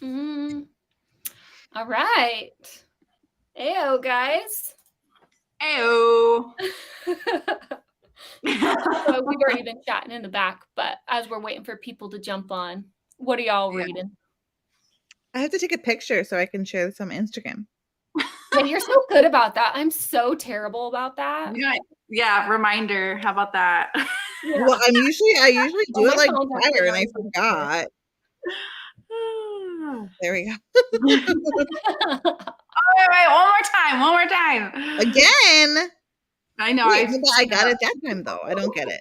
Mm. All right. Ayo, guys. Ayo. So we've already been chatting in the back, but as we're waiting for people to jump on, what are y'all reading? I have to take a picture so I can share this on Instagram. Yeah, you're so good about that. I'm so terrible about that. Yeah, reminder. How about that? Yeah. Well, I usually do my it like phone's actually prior, and I on something. forgot. There we go. Oh, wait, one more time. Again. I know. Wait, I got it that time though. I don't get it.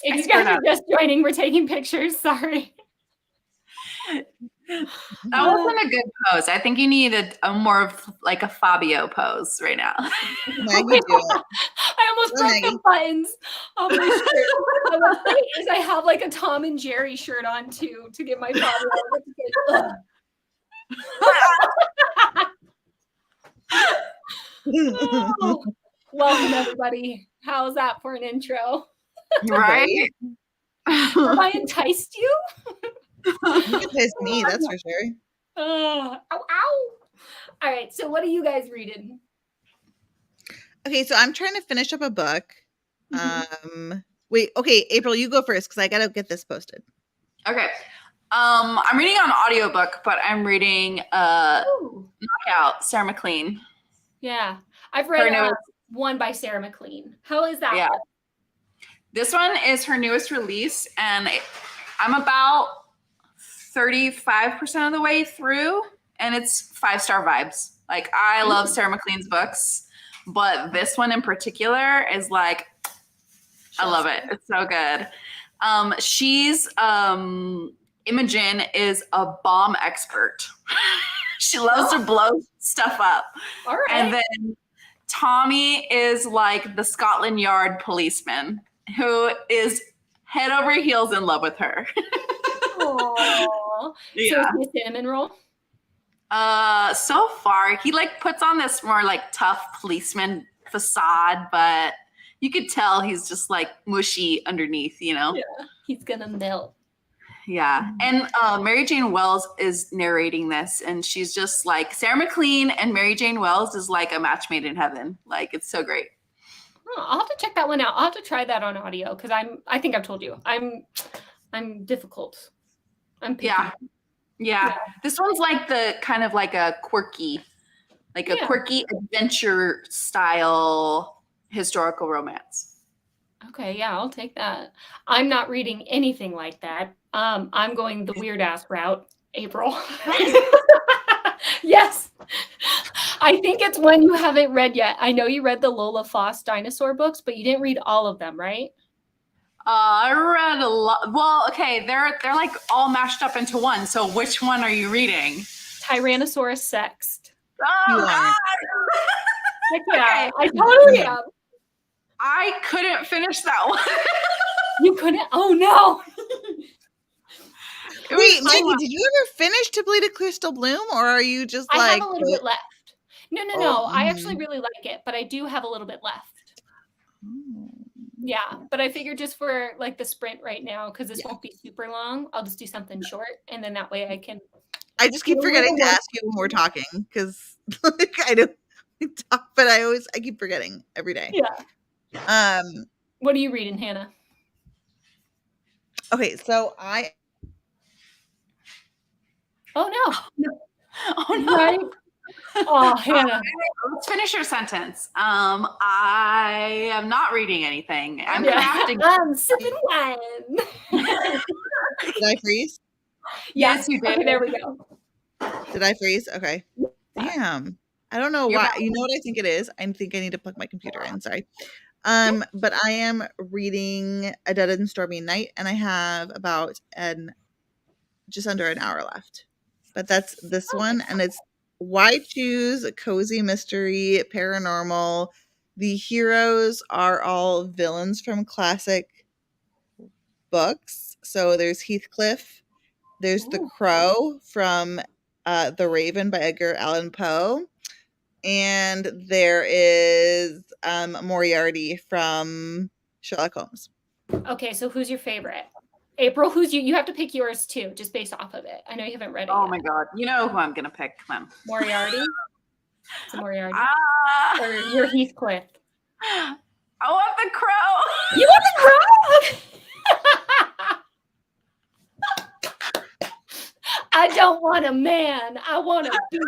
If you guys are just joining, we're taking pictures. Sorry. That wasn't a good pose. I think you need a more of like a Fabio pose right now. Maggie, do it. I almost broke the buttons on my shirt. What's great is I have like a Tom and Jerry shirt on too to get my Fabio. Oh, welcome everybody. How's that for an intro? Right? Have I enticed you? You enticed me, that's for sure. Ow, ow. All right, so what are you guys reading? Okay, so I'm trying to finish up a book. Wait, okay, April, you go first because I gotta get this posted. Okay. I'm reading on audiobook, but I'm reading Knockout, Sarah McLean. Yeah. I've read one by Sarah McLean. How is that? Yeah. This one is her newest release, and I'm about 35% of the way through, and it's 5-star vibes. Like, I love Sarah McLean's books, but this one in particular is like, I love it. It's so good. Imogen is a bomb expert. She loves to blow stuff up. All right. And then Tommy is like the Scotland Yard policeman who is head over heels in love with her. Aww. Yeah. So is he a cinnamon roll? So far, he like puts on this more like tough policeman facade, but you could tell he's just like mushy underneath, you know? Yeah, he's gonna melt. Yeah. And Mary Jane Wells is narrating this, and she's just like, Sarah McLean and Mary Jane Wells is like a match made in heaven. Like, it's so great. Oh, I'll have to check that one out. I'll have to try that on audio because I think I've told you I'm difficult. I'm picky. Yeah. This one's like the kind of like a quirky adventure style historical romance. Okay, yeah, I'll take that. I'm not reading anything like that. I'm going the weird ass route, April. Yes. I think it's one you haven't read yet. I know you read the Lola Foss dinosaur books, but you didn't read all of them, right? I read a lot. Well, okay, they're like all mashed up into one. So which one are you reading? Tyrannosaurus Sext. Oh, God. Heck yeah, I totally am. I couldn't finish that one. You couldn't? Oh, no. Wait, Maggie, did you ever finish To Bleed a Crystal Bloom, or are you just I have a little bit left. No. I actually really like it, but I do have a little bit left. Yeah, but I figured just for like the sprint right now, because this won't be super long, I'll just do something short, and then that way I can. I just keep forgetting to ask you when we're talking because like, I don't talk, but I keep forgetting every day. Yeah. What are you reading, Hannah? Okay, so Oh no! Oh no! Right? Oh, Hannah. Let's finish your sentence. I am not reading anything. I'm crafting. Sipping wine. Did I freeze? Yes, you did. Okay, there we go. Did I freeze? Okay. Damn. I don't know why. You know what I think it is? I think I need to plug my computer in. Sorry. But I am reading A Dead and Stormy Night, and I have about just under an hour left. But that's this one, and it's Why Choose Cozy Mystery Paranormal. The heroes are all villains from classic books. So there's Heathcliff, there's the Crow from The Raven by Edgar Allan Poe, and there is Moriarty from Sherlock Holmes. Okay, so who's your favorite? April, who's you? You have to pick yours too, just based off of it. I know you haven't read it Oh yet. my god. You know who I'm gonna pick. Come on. Moriarty? It's a Moriarty. Or Ah, you're Heathcliff. I want the crow. You want the crow? I don't want a man. I want a beast.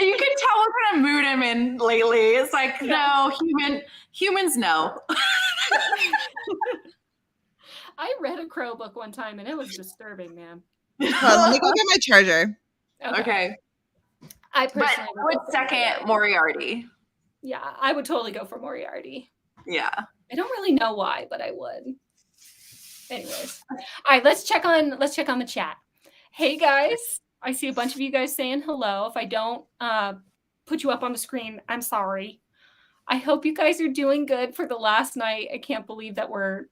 You can tell what kind of mood I'm in lately. It's like, no, humans no. I read a crow book one time and it was disturbing, man. Let me go get my charger. Okay. I But personally I would second Moriarty. Yeah, I would totally go for Moriarty. Yeah. I don't really know why, but I would. Anyways. All right, let's check on the chat. Hey guys, I see a bunch of you guys saying hello. If I don't put you up on the screen, I'm sorry. I hope you guys are doing good for the last night. I can't believe that we're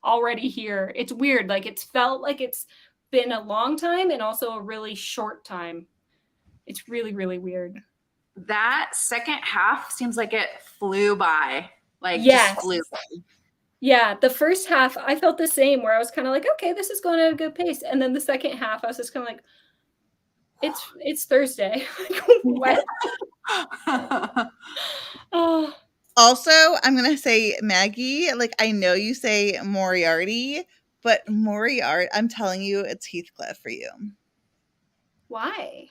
already here. It's weird. Like it's felt like it's been a long time and also a really short time. It's really, really weird. That second half seems like it flew by. Like yes. just flew by. Yeah, the first half I felt the same where I was kind of like, okay, this is going at a good pace. And then the second half I was just kind of like, it's Thursday. What? Oh. Also, I'm going to say, Maggie, like I know you say Moriarty, but Moriarty, I'm telling you, it's Heathcliff for you. Why?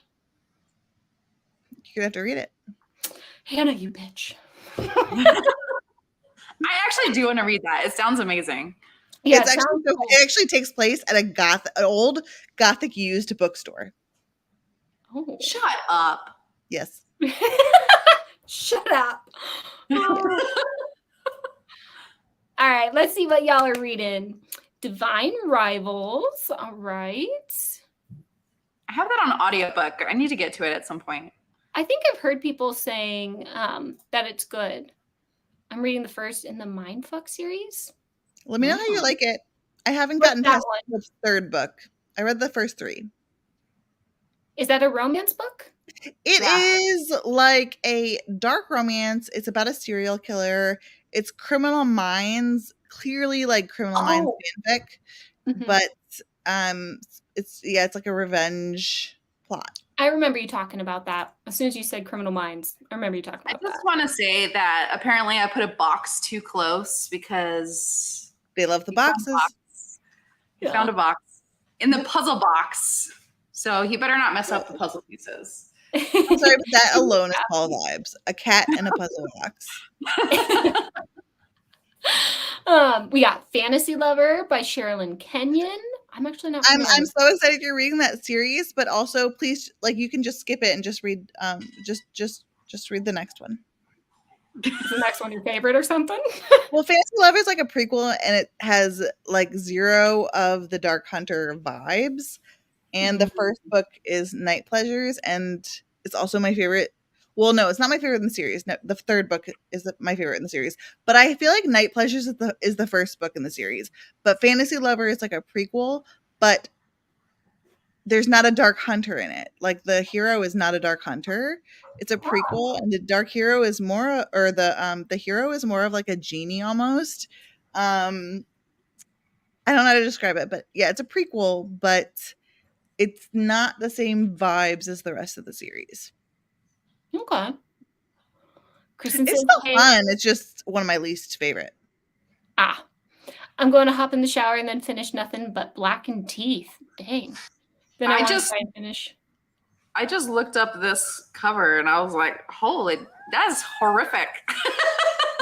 You're going to have to read it. Hannah, you bitch. I actually do want to read that. It sounds amazing. Yeah, it actually takes place at an old Gothic used bookstore. Oh. Shut up. Yes. Shut up. Oh. All right, let's see what y'all are reading. Divine Rivals. All right. I have that on audiobook. I need to get to it at some point. I think I've heard people saying that it's good. I'm reading the first in the Mindfuck series. Let me know how you like it. I haven't gotten past the third book. I read the first 3. Is that a romance book? It is like a dark romance. It's about a serial killer. It's Criminal Minds, clearly like Criminal Minds fanfic, but it's like a revenge plot. I remember you talking about that. As soon as you said Criminal Minds, I remember you talking about that. I just want to say that apparently I put a box too close because they love the boxes. He found a box in the puzzle box. So he better not mess up the puzzle pieces. I'm sorry, but that alone is Paul vibes. A cat in a puzzle box. We got Fantasy Lover by Sherilyn Kenyon. I'm actually not. I'm so excited you're reading that series, but also please, like, you can just skip it and just read just read the next one. Is the next one your favorite or something? Well, Fantasy Lover is like a prequel and it has like 0 of the Dark Hunter vibes. And the first book is Night Pleasures, and it's also my favorite. Well, no, it's not my favorite in the series. No, the third book is my favorite in the series. But I feel like Night Pleasures is the first book in the series. But Fantasy Lover is like a prequel, but there's not a Dark Hunter in it. Like the hero is not a Dark Hunter. It's a prequel, and the Dark Hero is more, or the hero is more of like a genie almost. I don't know how to describe it, but yeah, it's a prequel, but it's not the same vibes as the rest of the series. Okay. Kristen, it's still fun. It's just one of my least favorite. I'm going to hop in the shower and then finish Nothing But Blackened Teeth. Dang. Then I just finish. I just looked up this cover and I was like, holy, that's horrific.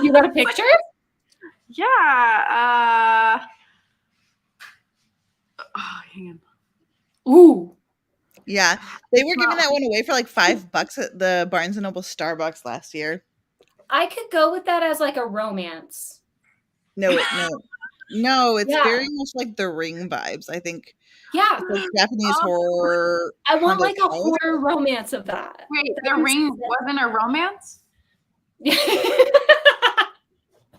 You got a picture? Yeah. Hang on. Ooh. Yeah. They were giving that one away for like $5 at the Barnes & Noble Starbucks last year. I could go with that as like a romance. No, it's very much like The Ring vibes, I think. Yeah. It's like Japanese horror. I want like a horror romance of that. Wait, The Ring wasn't a romance?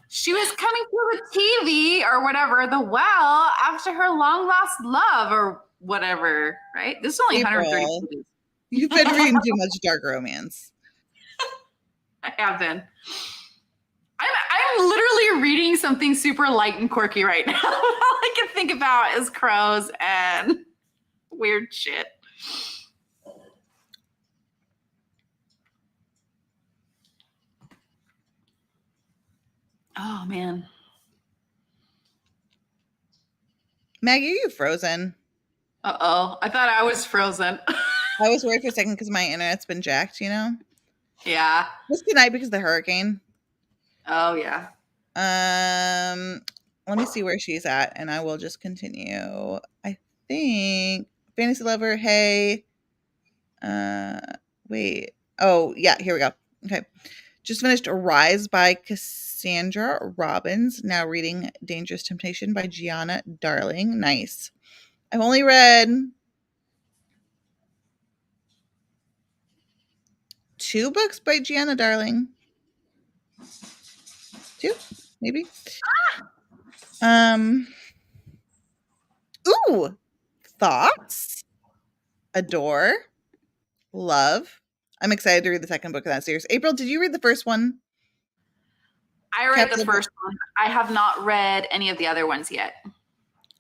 She was coming through the TV or whatever, the well, after her long lost love or whatever, right? This is only 130 pages. You've been reading too much dark romance. I have been. I'm I'm literally reading something super light and quirky right now. All I can think about is crows and weird shit. Oh man. Maggie, are you frozen? Uh-oh. I thought I was frozen. I was worried for a second because my internet's been jacked, you know? Yeah. Just tonight because of the hurricane. Oh yeah. Let me see where she's at, and I will just continue. I think Fantasy Lover, hey. Wait. Oh, yeah, here we go. Okay. Just finished Rise by Cassandra Robbins. Now reading Dangerous Temptation by Gianna Darling. Nice. I've only read 2 books by Gianna Darling. 2, maybe. Ooh, Thoughts, Adore, Love. I'm excited to read the second book of that series. April, did you read the first one? I read the first one. I have not read any of the other ones yet.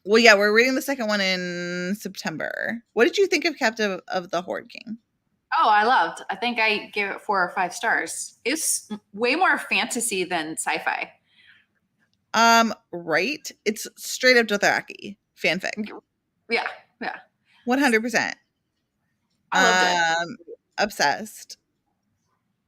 Well, yeah, we're reading the second one in September. What did you think of Captive of the Horde King? Oh, I loved. I think I gave it 4 or 5 stars. It's way more fantasy than sci-fi. Right. It's straight up Dothraki fanfic. Yeah. 100%. I loved it. Obsessed.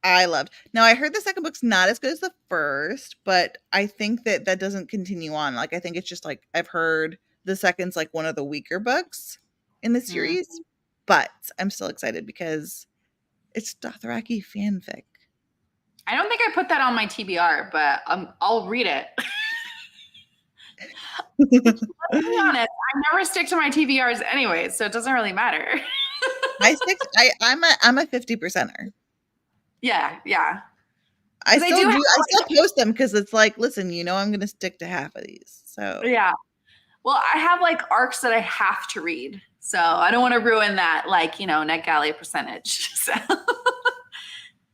I loved. Now I heard the second book's not as good as the first, but I think that doesn't continue on. Like I think it's just like I've heard the second's like one of the weaker books in the series, but I'm still excited because it's Dothraki fanfic. I don't think I put that on my TBR, but I'll read it. Let's be honest, I never stick to my TBRs anyway, so it doesn't really matter. I'm a 50%er. Yeah. I still post them because it's like, listen, I'm going to stick to half of these. So yeah. Well, I have like arcs that I have to read, so I don't want to ruin that, like NetGalley percentage. So.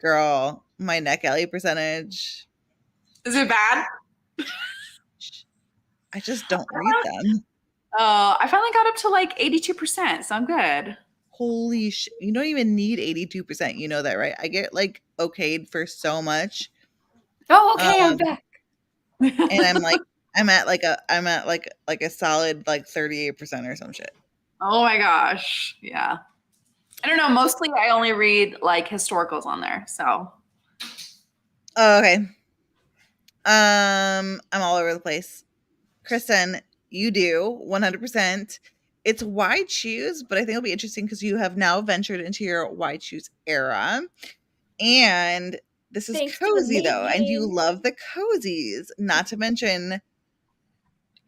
Girl, my NetGalley percentage. Is it bad? I just don't read them. Oh, I finally got up to like 82%, so I'm good. Holy shit. You don't even need 82%. You know that, right? I get like okayed for so much. Oh, okay, I'm back. And I'm at like a solid like 38% or some shit. Oh my gosh. Yeah. I don't know. Mostly I only read like historicals on there. So. Oh, okay. I'm all over the place. Kristen, you do 100%. It's why choose, but I think it'll be interesting because you have now ventured into your why choose era. And this is cozy though, and you love the cozies, not to mention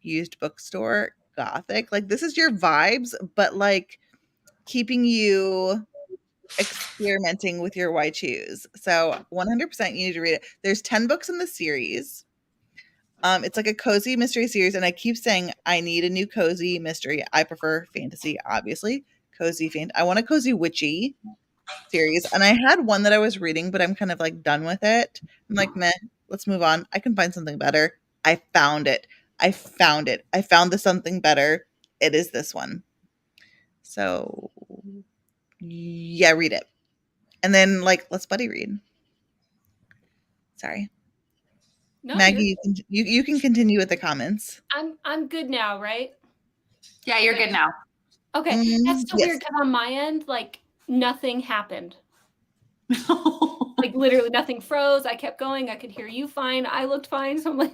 used bookstore gothic. Like this is your vibes, but like keeping you experimenting with your why choose. So 100% you need to read it. There's 10 books in the series. It's like a cozy mystery series, and I keep saying I need a new cozy mystery. I prefer fantasy, obviously. I want a cozy witchy series, and I had one that I was reading, but I'm kind of like done with it. I'm like, meh, let's move on. I can find something better. I found it. I found the something better. It is this one. So yeah, read it. And then like let's buddy read. Sorry. No, Maggie, you can continue with the comments. I'm good now, right? Yeah, you're good now. Okay. That's so weird because on my end, like nothing happened. Like literally nothing froze. I kept going. I could hear you fine. I looked fine. So I'm like,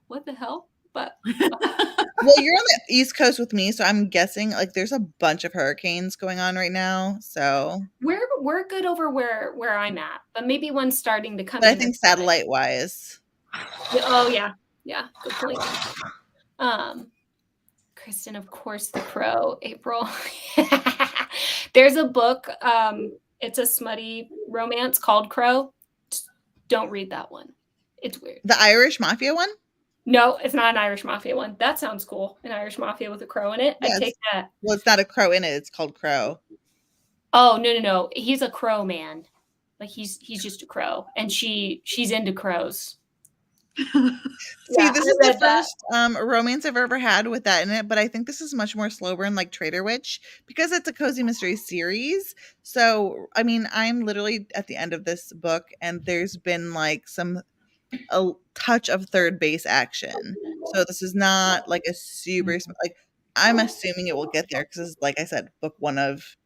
what the hell? But well, you're on the East Coast with me, so I'm guessing like there's a bunch of hurricanes going on right now. So we're good over where I'm at, but maybe one's starting to come. But I think satellite wise. Oh yeah, good point. Kristen, of course, The Crow. April. There's a book. It's a smutty romance called Crow. Don't read that one. It's weird. The Irish Mafia one? No, it's not an Irish Mafia one. That sounds cool. An Irish Mafia with a crow in it. Yes. I take that. Well, it's not a crow in it. It's called Crow. Oh, no. He's a crow man. Like he's just a crow. And she's into crows. See, Yeah, this I is the read that. first romance I've ever had with that in it, but I think this is much more slow burn like Trader Witch because it's a cozy mystery series. So, I mean, I'm literally at the end of this book and there's been like a touch of third base action. So this is not like a super like I'm assuming it will get there because like I said, book 1 of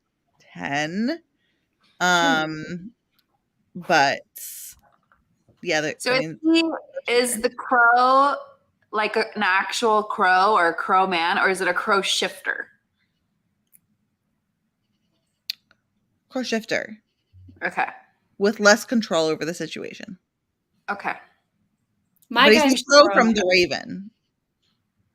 10. But yeah, So I mean, is the crow like an actual crow or a crow man, or is it a crow shifter? crow shifter Okay. with less control over the situation. Okay. My But he's guy's a crow crow. from the Raven.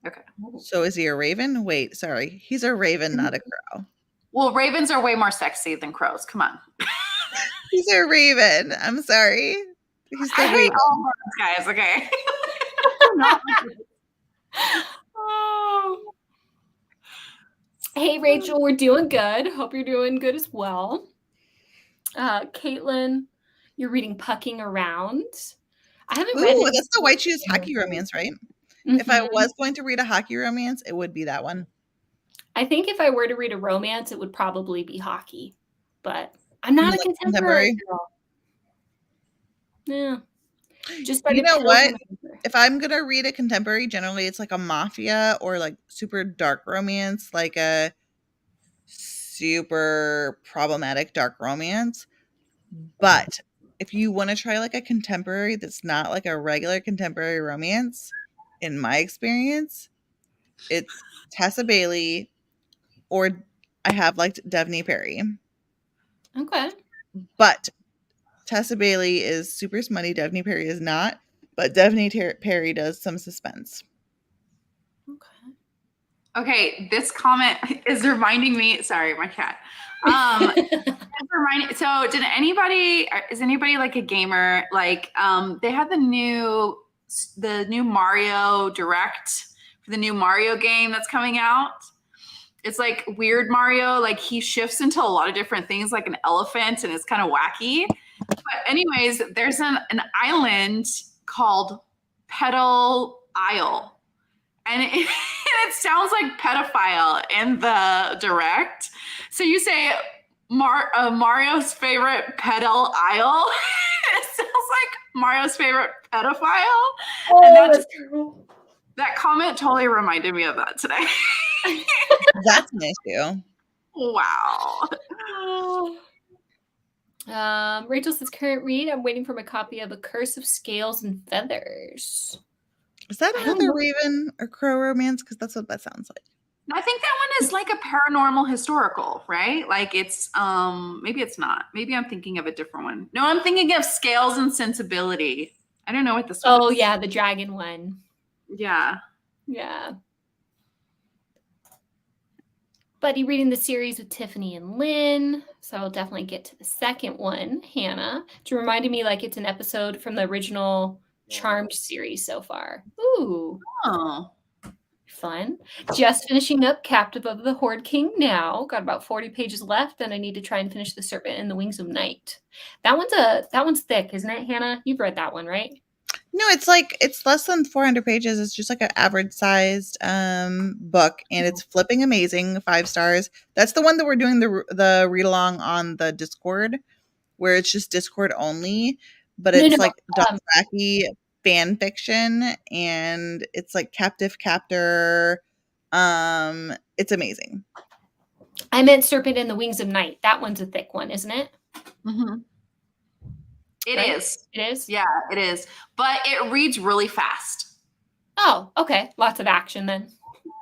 Okay. So is he a raven? Wait, sorry. He's a raven, not a crow. Well, ravens are way more sexy than crows. Come on. He's a raven. I'm sorry. He's the I hate raven. all birds, guys. Okay. Oh. Hey, Rachel, we're doing good. Hope you're doing good as well. Caitlin, you're reading Pucking Around. I haven't read Ooh, it. that's the White Shoes hockey romance, right? If I Mhm. was going to read a hockey romance, it would be that one. I think if I were to read a romance, it would probably be hockey. But I'm not a Like contemporary girl. Yeah. Just You started know what? Pilgrim. If I'm gonna read a contemporary, generally it's like a mafia or like super dark romance, like a super problematic dark romance. But if you want to try like a contemporary that's not like a regular contemporary romance, in my experience, it's Tessa Bailey or I have liked Devney Perry. Okay. But Tessa Bailey is super smutty, Devney Perry is not, but Devney Perry does some suspense. Okay. Okay, this comment is reminding me. Sorry, my cat. So, is anybody like a gamer? Like, they had the new Mario Direct for the new Mario game that's coming out. It's like weird Mario. Like he shifts into a lot of different things, like an elephant, and it's kind of wacky. But anyways, there's an island called Petal Isle. And it sounds like pedophile in the direct. So you say Mario's favorite pedal isle. It sounds like Mario's favorite pedophile. Oh, and that's terrible. that comment totally reminded me of that today. That's an issue. Wow. Rachel says, current read. I'm waiting for my copy of A Curse of Scales and Feathers. Is that another Raven or Crow romance? Because that's what that sounds like. I think that one is like a paranormal historical, right? Like it's maybe it's not. Maybe I'm thinking of a different one. No, I'm thinking of Scales and Sensibility. I don't know what this one is. Oh yeah, the dragon one. Yeah. Yeah. Buddy reading the series with Tiffany and Lynn. So I'll definitely get to the second one, Hannah. It's reminding me like it's an episode from the original Charmed series so far. Ooh. Oh. Fun. Just finishing up Captive of the Horde King now. Got about 40 pages left, and I need to try and finish The Serpent and the Wings of Night. That one's thick, isn't it, Hannah? You've read that one, right? No, it's less than 400 pages. It's just like an average sized book, and it's flipping amazing. 5 stars. That's the one that we're doing the read along on the Discord, where it's just Discord only, but it's like Dothraki fan fiction, and it's like captive captor. It's amazing. I meant Serpent and the Wings of Night. That one's a thick one, isn't it? Mm-hmm. It is. It is? Yeah, it is. But it reads really fast. Oh, okay. Lots of action then.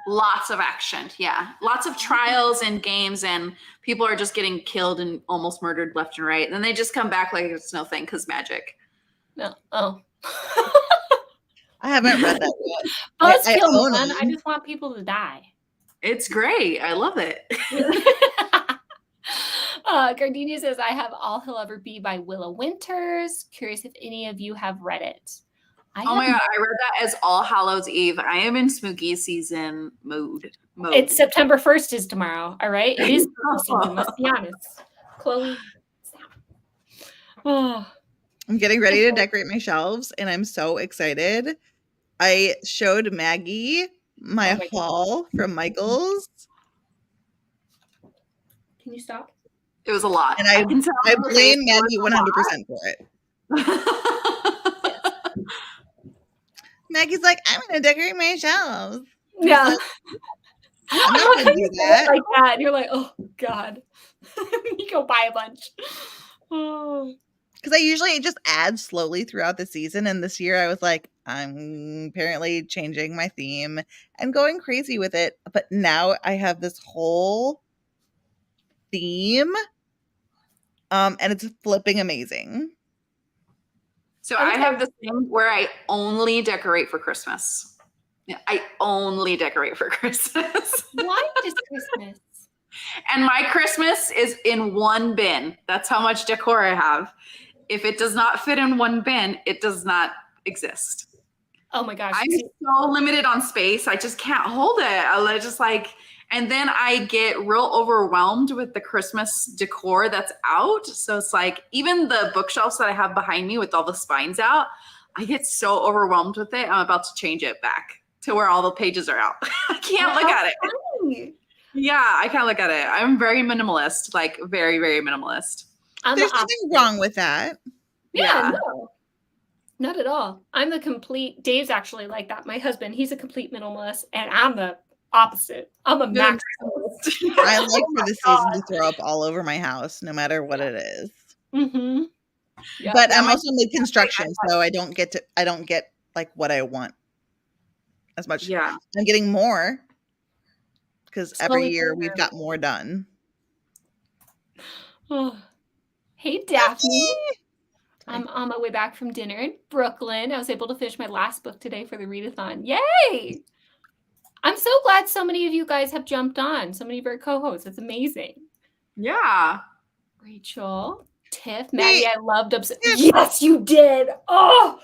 Lots of action. Yeah. Lots of trials and games, and people are just getting killed and almost murdered left and right. And then they just come back like it's no thing because magic. No. Oh. I haven't read that yet. Buzzkill, man. I just want people to die. It's great. I love it. Gardenia says, I have All He'll Ever Be by Willow Winters. Curious if any of you have read it. Oh my God, I read that as All Hallows Eve. I am in spooky season mode. It's September 1st is tomorrow. All right. It is spooky season, let's be honest. Chloe. Oh. I'm getting ready to decorate my shelves, and I'm so excited. I showed Maggie my Oh my God. haul from Michael's. Can you stop? It was a lot. And I can tell. I on your blame face, Maggie 100% for it. Yes. Maggie's like, I'm going to decorate my shelves. Yeah. Like, I'm not going to do that. Like that. And you're like, oh God. You go buy a bunch. Oh. Because I usually just add slowly throughout the season. And this year I was like, I'm apparently changing my theme and going crazy with it. But now I have this whole theme. And it's flipping amazing. So I have the thing where I only decorate for Christmas. Yeah, I only decorate for Christmas. Why just Christmas? And my Christmas is in one bin. That's how much decor I have. If it does not fit in one bin, it does not exist. Oh my gosh. I'm so limited on space. I just can't hold it. I just like, and then I get real overwhelmed with the Christmas decor that's out. So it's like, even the bookshelves that I have behind me with all the spines out, I get so overwhelmed with it. I'm about to change it back to where all the pages are out. I can't look at it. Funny. Yeah, I can't look at it. I'm very minimalist, like very, very minimalist. There's nothing wrong with that. Yeah, no. Not at all. I'm the complete, Dave's actually like that. My husband, he's a complete minimalist, and I'm the opposite. I'm a maximalist. I like for the season to throw up all over my house, no matter what it is. Mm-hmm. Yeah. But I'm also mid construction, so I don't get like what I want as much. Yeah. I'm getting more because every year we've got more done. Oh. Hey, Daphne. I'm on my way back from dinner in Brooklyn. I was able to finish my last book today for the readathon. Yay! I'm so glad so many of you guys have jumped on. So many of our co-hosts. It's amazing. Yeah. Rachel, Tiff, Maggie, I loved Yes, you did. Oh,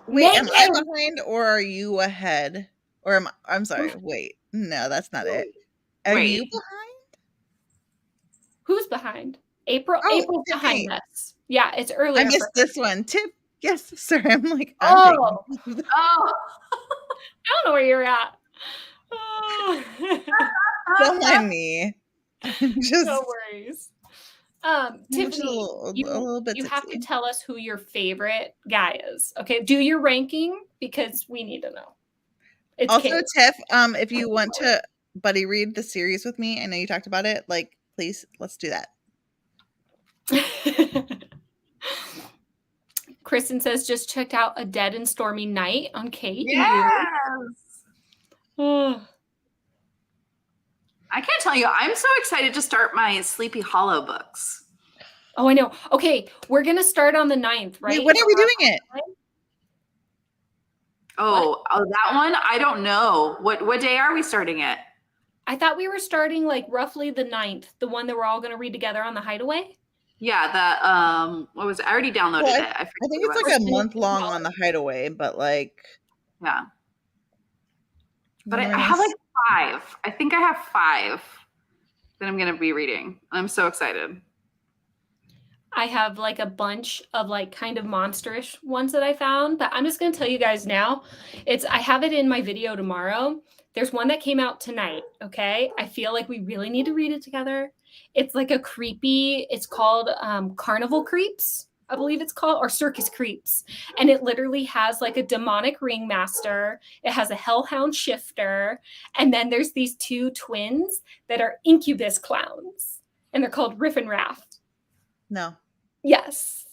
wait, am I behind or are you ahead? Or I'm sorry, wait. No, that's not it. Are you behind? Who's behind? April's behind us. Yeah, it's earlier. I missed this one. Tip. Yes, sorry. I'm like, I don't know where you're at. Don't mind me. Just, no worries. Tiffany, you have to tell us who your favorite guy is. Okay, do your ranking because we need to know. It's also, Tiff, if you want to buddy read the series with me, I know you talked about it. Like, please, let's do that. Kristen says just checked out A Dead and Stormy Night on KU. Yes. I can't tell you. I'm so excited to start my Sleepy Hollow books. Oh, I know. Okay, we're gonna start on the 9th, right? Wait, when are we doing it? Oh, that one? I don't know. What day are we starting it? I thought we were starting like roughly the 9th, the one that we're all gonna read together on the Hideaway. Yeah, that what was it? I already downloaded it. I think it's like a month long on the Hideaway, but like yeah. But I have like 5. I think I have 5 that I'm gonna be reading. I'm so excited. I have like a bunch of like kind of monsterish ones that I found, but I'm just gonna tell you guys now. I have it in my video tomorrow. There's one that came out tonight. Okay, I feel like we really need to read it together. It's like a creepy. It's called Carnival Creeps, I believe it's called, or Circus Creeps, and it literally has like a demonic ringmaster. It has a hellhound shifter, and then there's these 2 twins that are incubus clowns, and they're called Riff and Raff. No. Yes.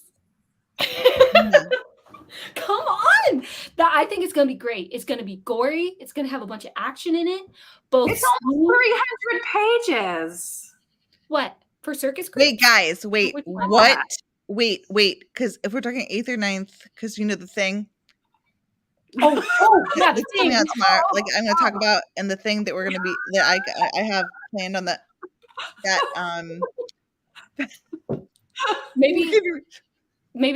No. Come on. I think it's going to be great. It's going to be gory. It's going to have a bunch of action in it. It's almost 300 pages. What? For Circus Creeps? Wait, guys. Wait. What? Wait. Because if we're talking 8th or 9th, because you know the thing. Oh, yeah, the thing. Tomorrow, like I'm going to talk about, and the thing that we're going to be, that I have planned on that maybe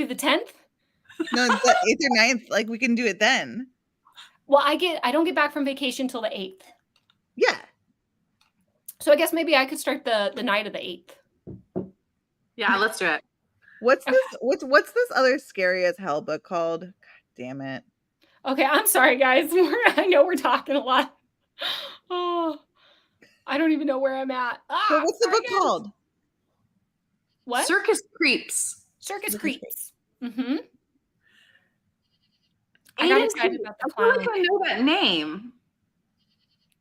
the 10th. No, the 8th or 9th. Like we can do it then. Well, I don't get back from vacation till the 8th. Yeah. So I guess maybe I could start the night of the 8th. Yeah, let's do it. What's this other scary as hell book called? God damn it. Okay, I'm sorry, guys. I know we're talking a lot. Oh, I don't even know where I'm at. But what's the book called? What? Circus Creeps. Circus Creeps. Mm-hmm. I Aiden got excited about the I feel clown. like I know that name.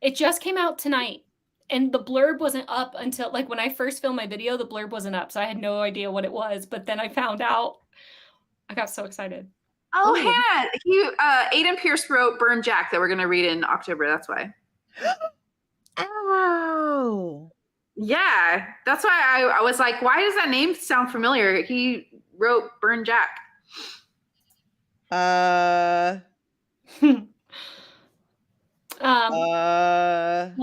It just came out tonight, and the blurb wasn't up until, like, when I first filmed my video, the blurb wasn't up, so I had no idea what it was, but then I found out. I got so excited. Oh, Hannah, Aiden Pierce wrote Burn Jack that we're going to read in October. That's why. Ow. Yeah, that's why I was like, why does that name sound familiar? He wrote Burn Jack. While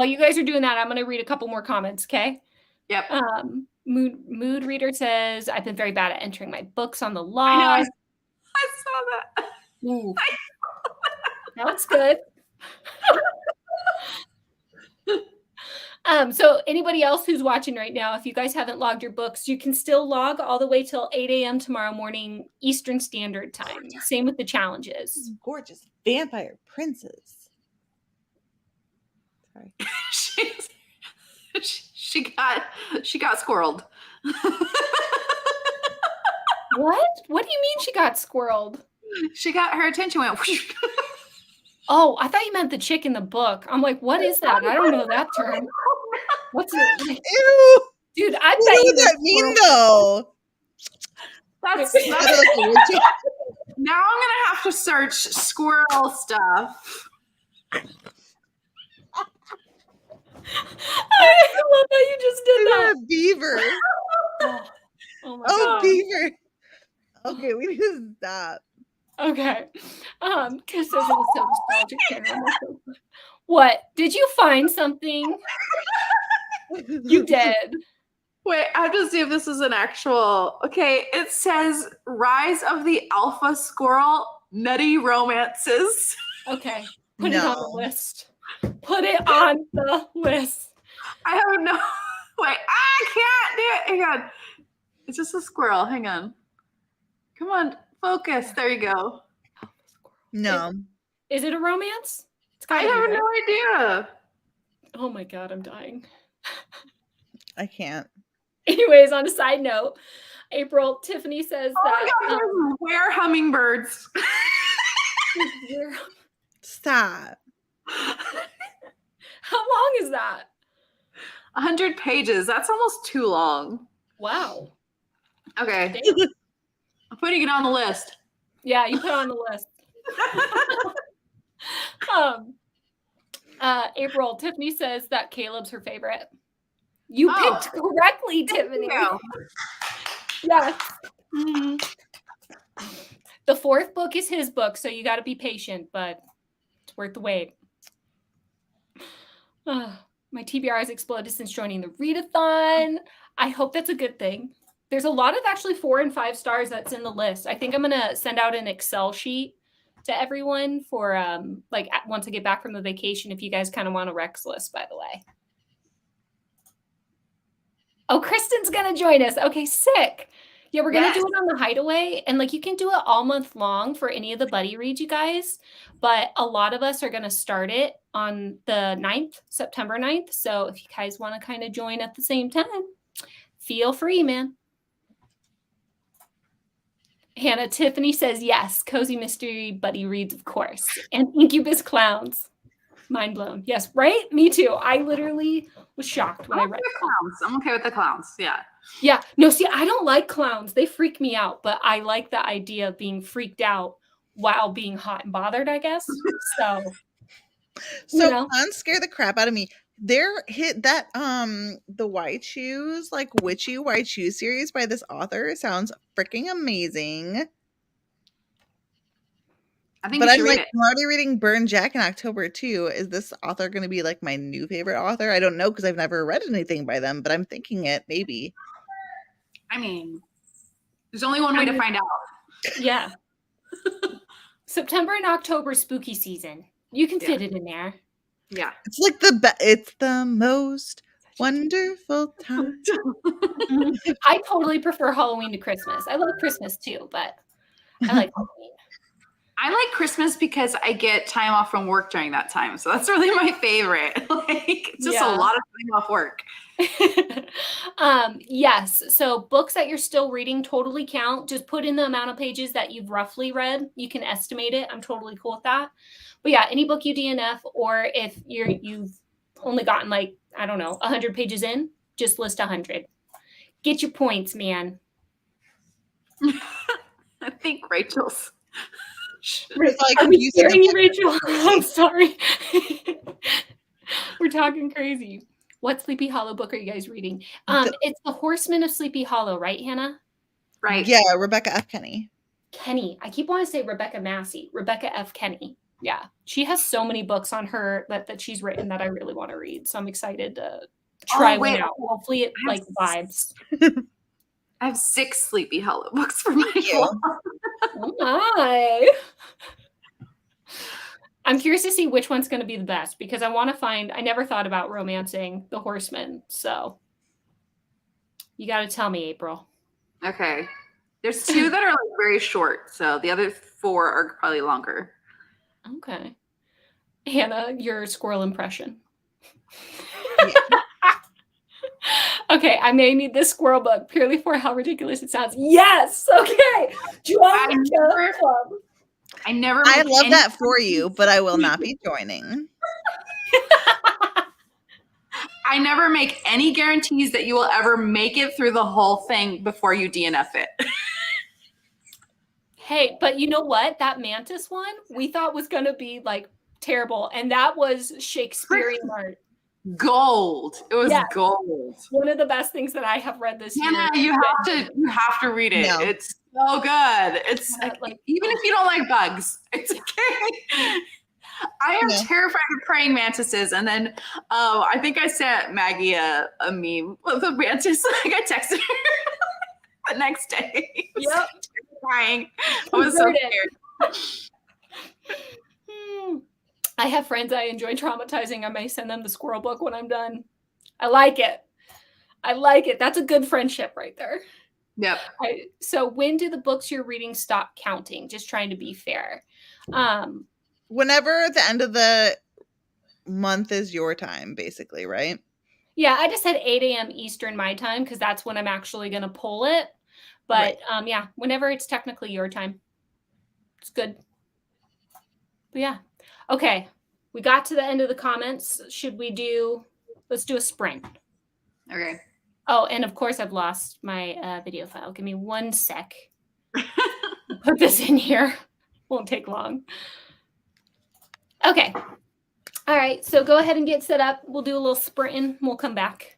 you guys are doing that, I'm going to read a couple more comments, okay? Yep. Mood Reader says, I've been very bad at entering my books on the log. I know, I saw that. Ooh. That looks good. So anybody else who's watching right now, if you guys haven't logged your books, you can still log all the way till 8 a.m. tomorrow morning, Eastern Standard Time. Same with the challenges. Gorgeous vampire princess. Sorry. she got squirreled. What? What do you mean she got squirreled? She got her attention went. Oh, I thought you meant the chick in the book. I'm like, what is that? I don't know that term. What's it? Like, ew, dude, I bet what you does that mean though? That's now I'm gonna have to search squirrel stuff. I love that you just did that. A beaver. Oh my God. Beaver. Okay, we need to stop. Okay. Kiss says it was so nostalgic. What? Did you find something? You did. Wait, I have to see if this is an actual. Okay, it says Rise of the Alpha Squirrel Nutty Romances. Okay. Put it on the list. Put it on the list. I have no. Wait, I can't do it. Hang on. It's just a squirrel. Hang on. Come on, focus. There you go. No. Is it a romance? I have no idea. Oh my God, I'm dying. I can't. Anyways, on a side note, April, Tiffany says that. Oh my God, where hummingbirds? Stop. How long is that? 100 pages. That's almost too long. Wow. Okay. I'm putting it on the list. Yeah, you put it on the list. April, Tiffany says that Caleb's her favorite. You picked correctly, Tiffany. Yes. Mm-hmm. The fourth book is his book, so you got to be patient, but it's worth the wait. My TBR has exploded since joining the readathon. I hope that's a good thing. There's a lot of actually 4 and 5 stars that's in the list. I think I'm going to send out an Excel sheet to everyone for like once I get back from the vacation, if you guys kind of want a Rex list, by the way. Oh, Kristen's going to join us. Okay, sick. Yeah, we're going to do it on the Hideaway. And like you can do it all month long for any of the buddy reads, you guys. But a lot of us are going to start it on the 9th, September 9th. So if you guys want to kind of join at the same time, feel free, man. Hannah, Tiffany says yes. Cozy Mystery Buddy reads, of course. And Incubus Clowns. Mind blown. Yes, right? Me too. I literally was shocked when I read clowns. I'm okay with the clowns. Yeah. Yeah. No, see, I don't like clowns. They freak me out, but I like the idea of being freaked out while being hot and bothered, I guess. So clowns scare the crap out of me. They're hit that the White Shoes, like Witchy White Shoes series by this author sounds freaking amazing. I think but I'm like, I'm already reading Burn Jack in October too. Is this author going to be like my new favorite author? I don't know because I've never read anything by them, but I'm thinking it maybe. I mean, there's only one way to find out. Yeah. September and October spooky season. You can fit it in there. Yeah. It's like it's the most Wonderful time. I totally prefer Halloween to Christmas. I love Christmas too, but I like Halloween. I like Christmas because I get time off from work during that time. So that's really my favorite. Like, it's just a lot of time off work. Yes. So books that you're still reading totally count. Just put in the amount of pages that you've roughly read. You can estimate it. I'm totally cool with that. But yeah, any book you DNF, or if you've only gotten like, I don't know, 100 pages in, just list 100. Get your points, man. I think Rachel's. Are we scaring you, Rachel? I'm sorry. We're talking crazy. What Sleepy Hollow book are you guys reading? It's The Horseman of Sleepy Hollow, right, Hannah? Right. Yeah, Rebecca F. Kenny. Kenny. I keep wanting to say Rebecca Massey. Rebecca F. Kenny. Yeah. She has so many books on her that she's written that I really want to read. So I'm excited to try one out. Hopefully it like vibes. I have 6 Sleepy Hollow books for my blog. Oh my. I'm curious to see which one's going to be the best, because I want to find, I never thought about romancing The Horseman. So you got to tell me, April. Okay. There's 2 that are like very short. So the other 4 are probably longer. Okay. Hannah, your squirrel impression. Okay, I may need this squirrel book purely for how ridiculous it sounds. Yes. Okay. Join the club. I love that for you, but I will not be joining. I never make any guarantees that you will ever make it through the whole thing before you DNF it. Hey, but you know what? That Mantis one we thought was going to be like terrible, and that was Shakespearean art. Gold. It was gold. One of the best things that I have read this year. You have to read it. No. It's so good. It's like, even if you don't like bugs, it's okay. I am terrified of praying mantises. And then I think I sent Maggie a meme with a mantis. Like, I texted her the next day. Yep. Crying. I was so scared. I have friends I enjoy traumatizing. I may send them the squirrel book when I'm done. I like it. I like it. That's a good friendship right there. Yep. So when do the books you're reading stop counting? Just trying to be fair. Whenever the end of the month is your time, basically, right? Yeah, I just said 8 a.m. Eastern my time because that's when I'm actually going to pull it. But yeah, whenever it's technically your time. It's good. But yeah. Okay. We got to the end of the comments. Let's do a sprint. Okay. Oh, and of course I've lost my video file. Give me 1 sec. Put this in here. Won't take long. Okay. All right. So go ahead and get set up. We'll do a little sprinting. We'll come back.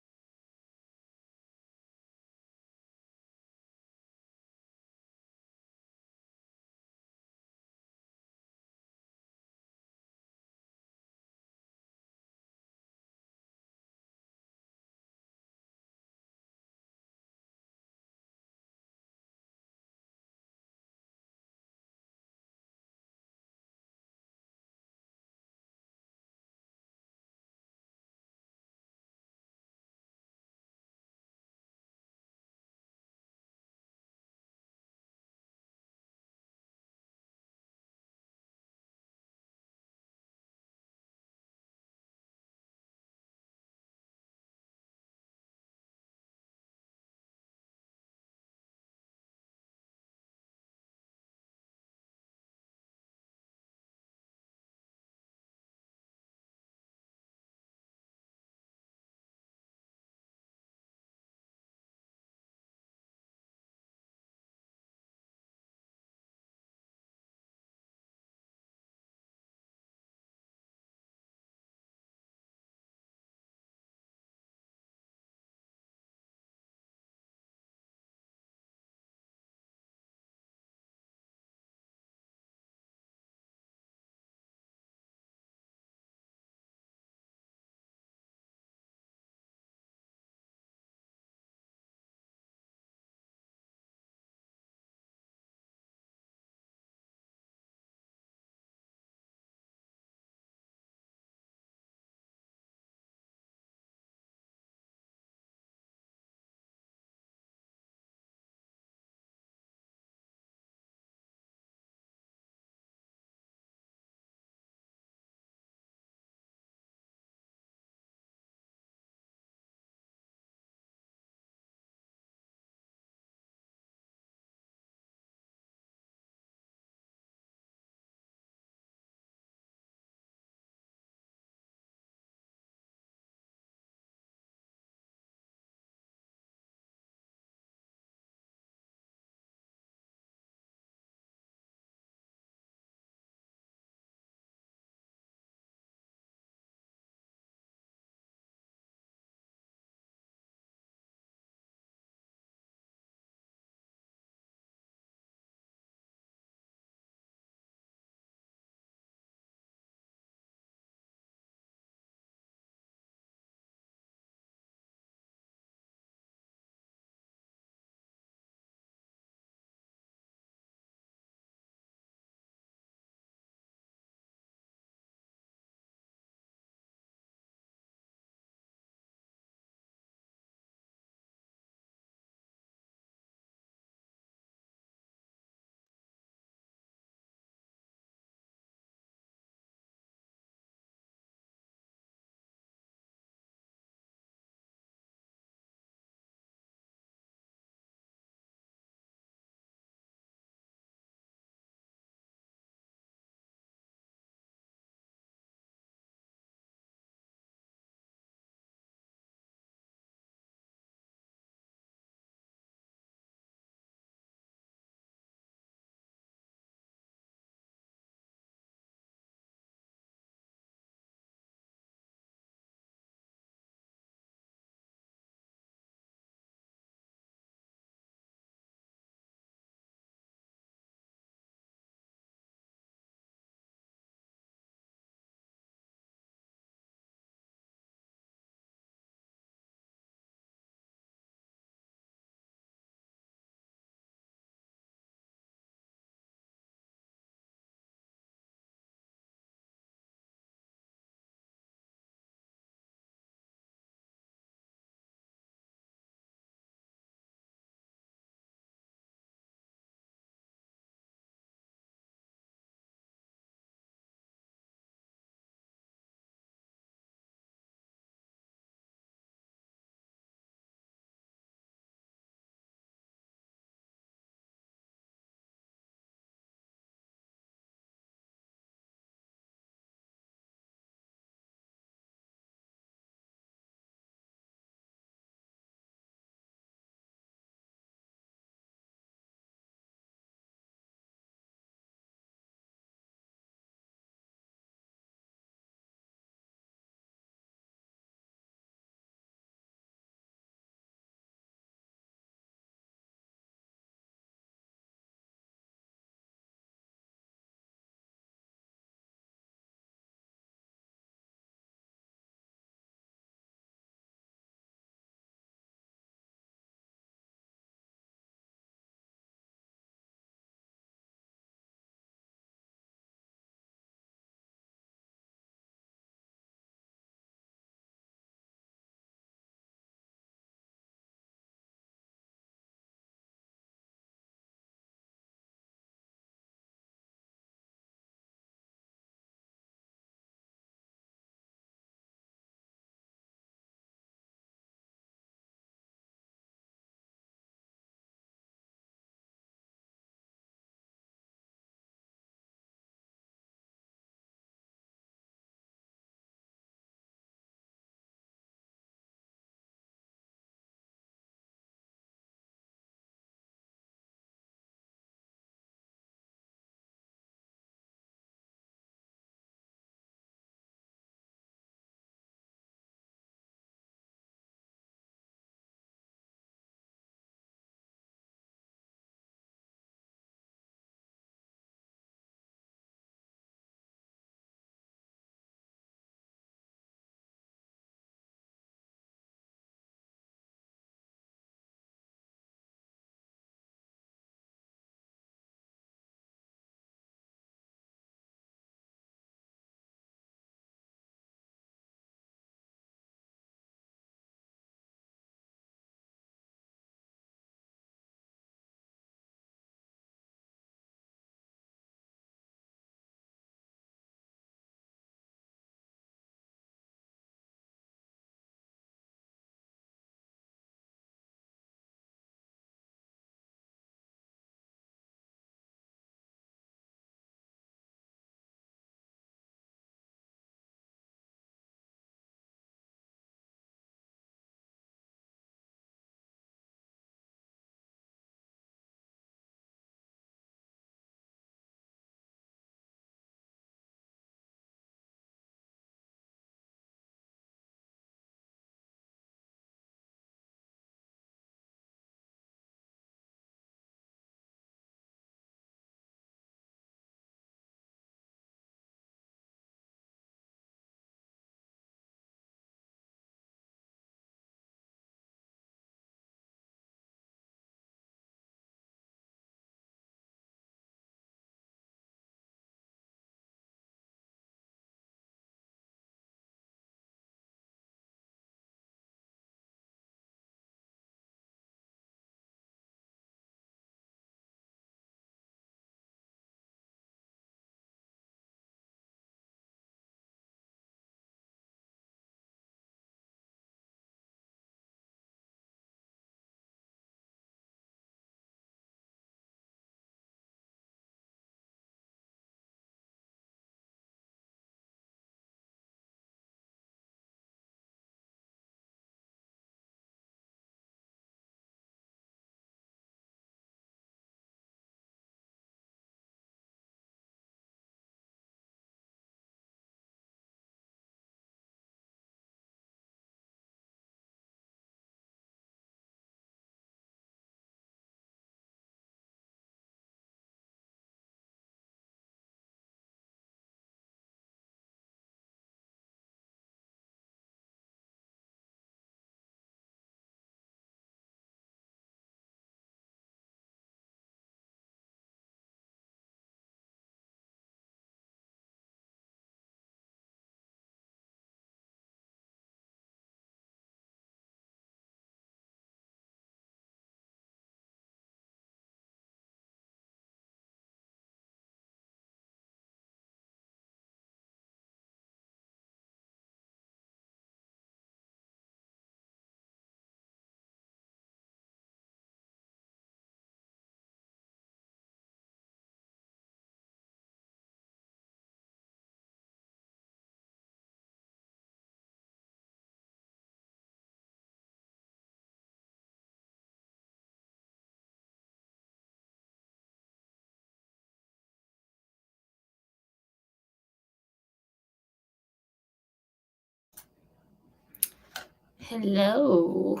Hello.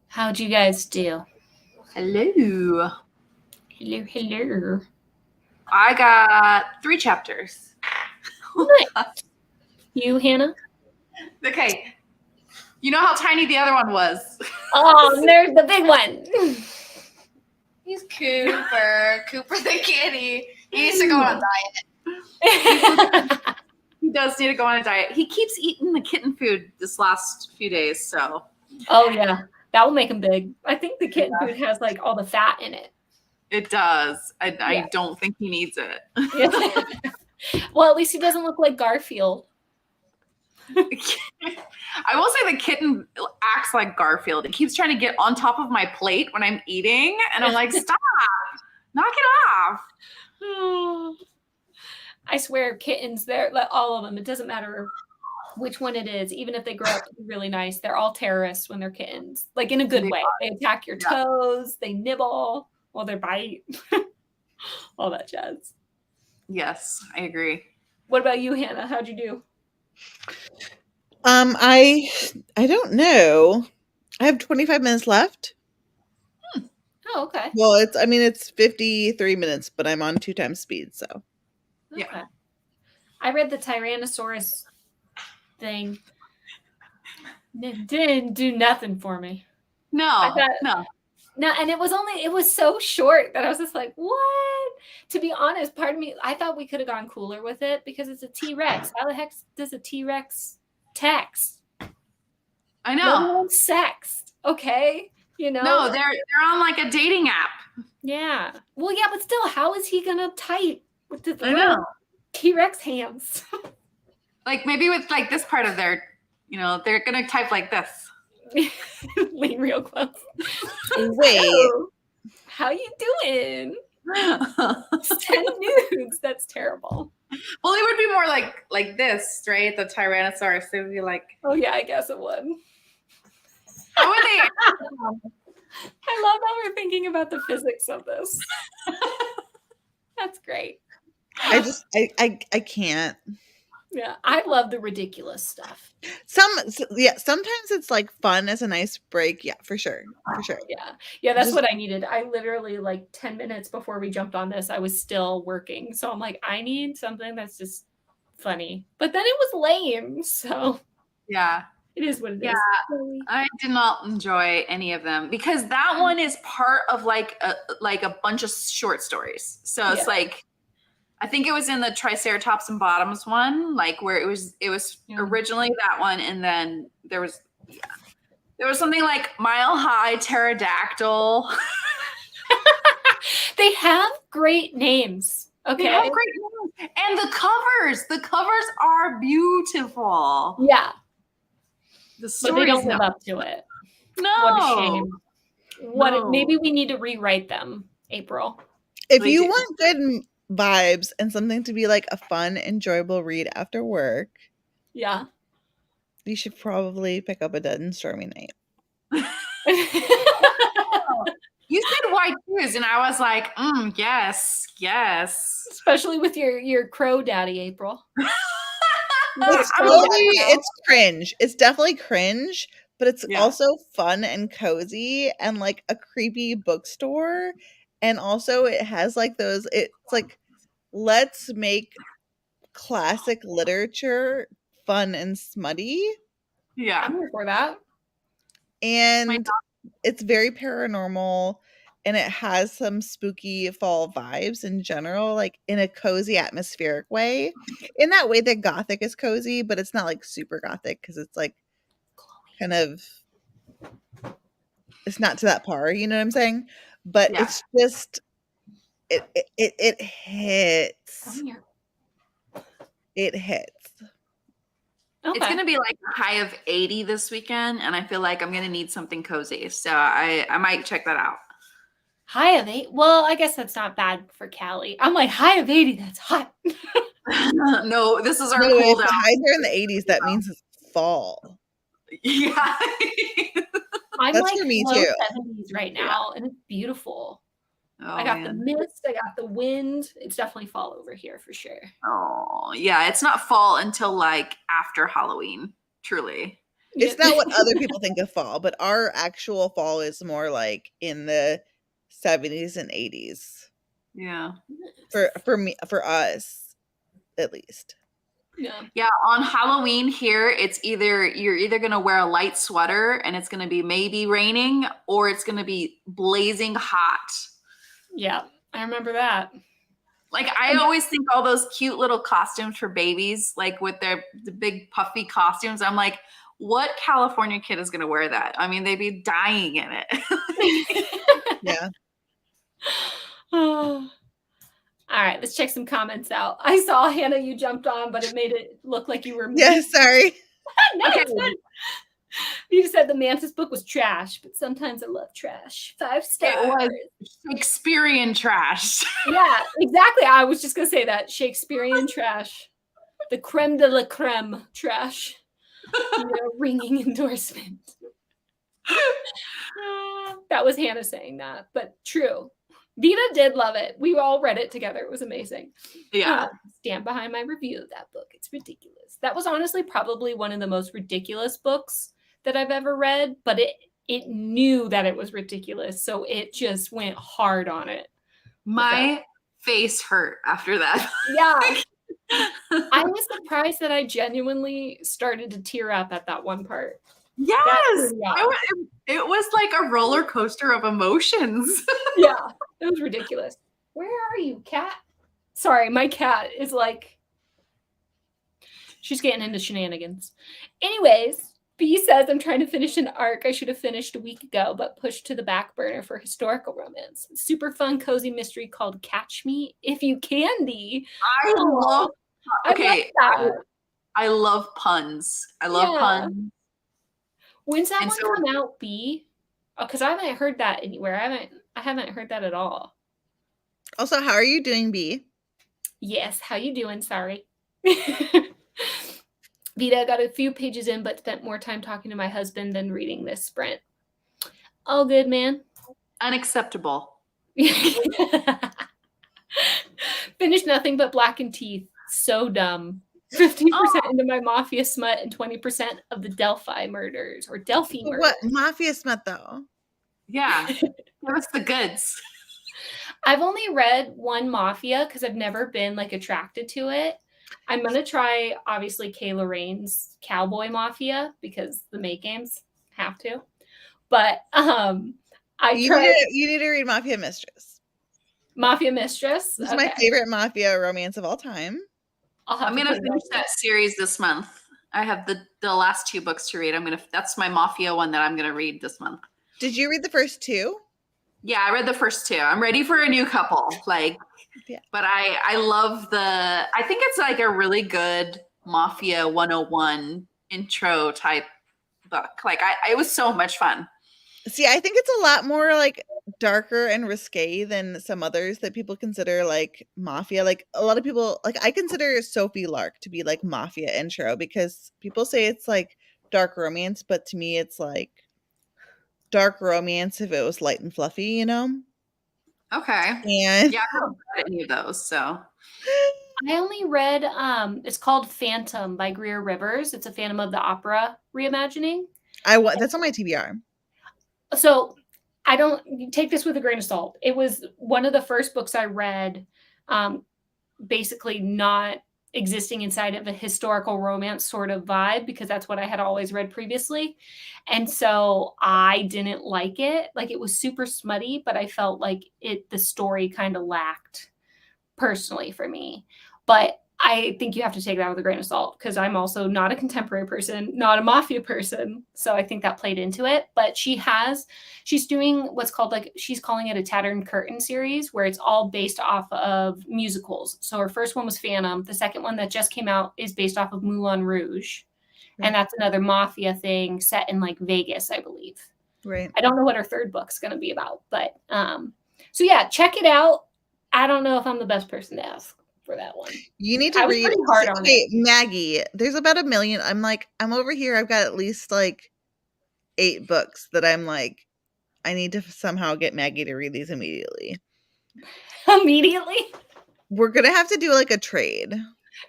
How'd you guys do? Hello. Hello, hello. I got 3 chapters. Nice. You, Hannah? Okay. You know how tiny the other one was. Oh, there's the big one. He's Cooper. Cooper the kitty. He needs to go on a diet. He does need to go on a diet. He keeps eating the kitten food this last few days, so. Oh, yeah. That will make him big. I think the kitten food has like all the fat in it. It does. I don't think he needs it. Yeah. Well, at least he doesn't look like Garfield. I will say the kitten acts like Garfield. It keeps trying to get on top of my plate when I'm eating, and I'm like, stop, knock it off. I swear, kittens, they're all of them. It doesn't matter which one it is, even if they grow up to be really nice, they're all terrorists when they're kittens, like in a good way. They attack your toes, they nibble, or they bite, all that jazz. Yes, I agree. What about you, Hannah? How'd you do? I don't know. I have 25 minutes left. Oh, okay. Well, it's 53 minutes, but I'm on 2 times speed, so. Okay. Yeah. I read the Tyrannosaurus thing. It didn't do nothing for me. No. No, and it was so short that I was just like, what? To be honest, part of me, I thought we could have gone cooler with it because it's a T-Rex. How the heck does a T-Rex text? I know. No one's sexed, okay? You know? No, they're on like a dating app. Yeah. Well, yeah, but still, how is he gonna type with the T-Rex hands? Like maybe with like this part of their, they're gonna type like this. Lean real close. Wait. So, how you doing? Send nudes. That's terrible. Well, it would be more like this, right? The Tyrannosaurus. It would be like. Oh yeah, I guess it would. How would they? I love how we're thinking about the physics of this. That's great. I can't. Yeah, I love the ridiculous stuff. Sometimes it's like fun as a nice break. Yeah, for sure. Yeah, that's what I needed. I literally like 10 minutes before we jumped on this, I was still working. So I'm like, I need something that's just funny. But then it was lame. So yeah, it is what it is. Yeah, I did not enjoy any of them because that one is part of like a bunch of short stories. So it's like. I think it was in the Triceratops and Bottoms one, like where it was originally that one, and then there was something like Mile High Pterodactyl. They have great names. Okay. They have great names. And the covers are beautiful. Yeah. The stories, but they don't live up to it. No. What a shame. Maybe we need to rewrite them, April. If you want good vibes and something to be like a fun, enjoyable read after work. Yeah. You should probably pick up A Dead and Stormy Night. You said White Shoes, and I was like, yes. Especially with your crow daddy, April. It's cringe. It's definitely cringe, but it's also fun and cozy and like a creepy bookstore. And also it has like it's like, let's make classic literature fun and smutty. Yeah. I'm here for that. And it's very paranormal and it has some spooky fall vibes in general, like in a cozy atmospheric way. In that way that Gothic is cozy, but it's not like super Gothic because it's like kind of, it's not to that par, you know what I'm saying? But it's just it hits. It hits. Okay. It's gonna be like a high of 80 this weekend, and I feel like I'm gonna need something cozy. So I might check that out. High of 8? Well, I guess that's not bad for Cali. I'm like, high of 80, that's hot. No, this is our cold out. Highs are in the 80s, that means it's fall. Yeah. I'm that's like for me low too. 70s right now, and it's beautiful. Oh, I got man. the mist, I got the wind. It's definitely fall over here for sure. Oh, yeah. It's not fall until like after Halloween, truly. It's not what other people think of fall, but our actual fall is more like in the 70s and 80s. Yeah. For me, for us, at least. Yeah. Yeah, on Halloween here, you're either gonna wear a light sweater and it's gonna be maybe raining, or it's gonna be blazing hot. Yeah, I remember that. Like I always think all those cute little costumes for babies, like with the big puffy costumes. I'm like, what California kid is gonna wear that? I mean, they'd be dying in it. Yeah. Oh. All right, let's check some comments out. I saw, Hannah, you jumped on, but it made it look like you were Yeah, muted. sorry. No, Okay. it's good. You just said the Mantis book was trash, but sometimes I love trash. 5 stars. It was Shakespearean trash. Yeah, exactly. I was just gonna say that. Shakespearean trash. The creme de la creme trash. Ringing endorsement. That was Hannah saying that, but true. Vita did love it. We all read it together. It was amazing. Yeah. Stand behind my review of that book. It's ridiculous. That was honestly probably one of the most ridiculous books that I've ever read, but it knew that it was ridiculous, so it just went hard on it. My face hurt after that. Yeah. I was surprised that I genuinely started to tear up at that one part. Yes. It was like a roller coaster of emotions. Yeah, it was ridiculous. Where are you, cat? Sorry, my cat is like, she's getting into shenanigans. Anyways, B says, I'm trying to finish an arc I should have finished a week ago, but pushed to the back burner for historical romance. Super fun, cozy mystery called Catch Me If You Candy. I love that. I love puns. I love puns. When's that one come out, B? Because I haven't heard that anywhere. I haven't heard that at all. Also, how are you doing, B? Yes, how you doing? Sorry. Vita, got a few pages in, but spent more time talking to my husband than reading this sprint. All good, man. Unacceptable. Finished nothing but Black and Teeth. So dumb. 15% into my Mafia smut and 20% of the Delphi murders or Delphi murders. What Mafia smut though? Yeah, give us the goods. I've only read one Mafia because I've never been like attracted to it. I'm gonna try obviously Kayla Rain's Cowboy Mafia because the Make games have to. But you need to read Mafia Mistress. Mafia Mistress. This is my favorite Mafia romance of all time. I'm gonna finish that series this month. I have the last 2 books to read. That's my Mafia one that I'm gonna read this month. Did you read the first 2? Yeah, I read the first 2. I'm ready for a new couple. But I love I think it's like a really good Mafia 101 intro type book. It was so much fun. See, I think it's a lot more like darker and risque than some others that people consider like Mafia. Like a lot of people, like I consider Sophie Lark to be like Mafia intro because people say it's like dark romance, but to me it's like dark romance if it was light and fluffy, you know? Okay. And yeah, I haven't read any of those, so. I only read it's called Phantom by Greer Rivers. It's a Phantom of the Opera reimagining. That's on my TBR. So I don't take this with a grain of salt. It was one of the first books I read, basically not existing inside of a historical romance sort of vibe because that's what I had always read previously. And so I didn't like it. Like it was super smutty, but I felt like the story kind of lacked personally for me. But I think you have to take that with a grain of salt because I'm also not a contemporary person, not a Mafia person. So I think that played into it. But she's doing what's called she's calling it a Tattered Curtain series where it's all based off of musicals. So her first one was Phantom. The second one that just came out is based off of Moulin Rouge. Right. And that's another Mafia thing set in like Vegas, I believe. Right. I don't know what her third book's going to be about. But so yeah, check it out. I don't know if I'm the best person to ask for that one. You need to read hard on it. Maggie, there's about 1 million. I'm over here. I've got at least like 8 books that I'm like, I need to somehow get Maggie to read these immediately. Immediately. We're gonna have to do like a trade.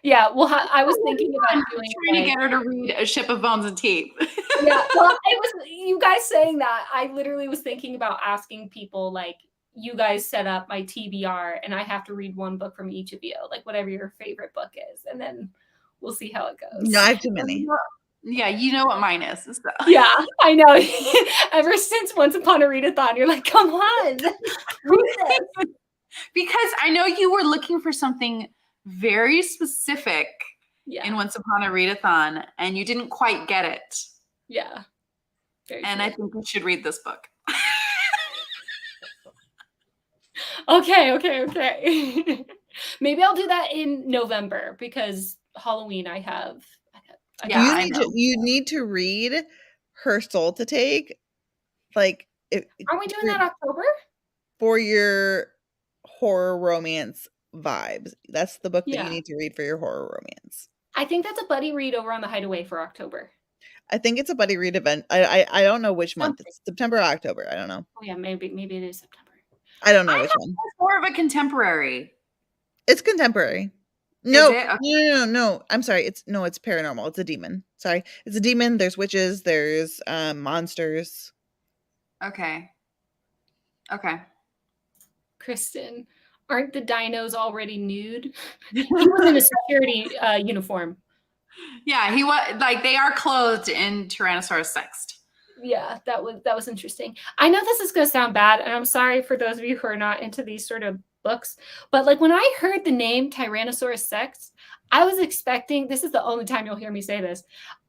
Yeah, well, I was thinking about I'm doing trying to get her to read A Ship of Bones and Teeth. Yeah, well, it was you guys saying that. I literally was thinking about asking people like, you guys set up my TBR, and I have to read one book from each of you, like whatever your favorite book is, and then we'll see how it goes. No, I have too many. Yeah, you know what mine is. So. Yeah, I know. Ever since Once Upon a Readathon, you're like, come on, read this. Because I know you were looking for something very specific in Once Upon a Readathon, and you didn't quite get it. Yeah. And I think you should read this book. Okay. Maybe I'll do that in November because Halloween I have. Yeah, you need to read Her Soul to Take. Like, aren't we doing that October? For your horror romance vibes. That's the book that you Yeah. need to read for your horror romance. I think that's a buddy read over on the Hideaway for October. I think it's a buddy read event. I don't know which month. It's September or October. I don't know. Oh yeah, maybe it is September. I don't know which one. It's more of a contemporary. It's contemporary. No, Is it? Okay. no. I'm sorry. It's paranormal. It's a demon. Sorry. It's a demon. There's witches. There's monsters. Okay. Kristen, aren't the dinos already nude? He was in a security uniform. Yeah, he was like they are clothed in Tyrannosaurus sext. Yeah, that was interesting. I know this is going to sound bad, and I'm sorry for those of you who are not into these sort of books, but like when I heard the name Tyrannosaurus sext, I was expecting, this is the only time you'll hear me say this,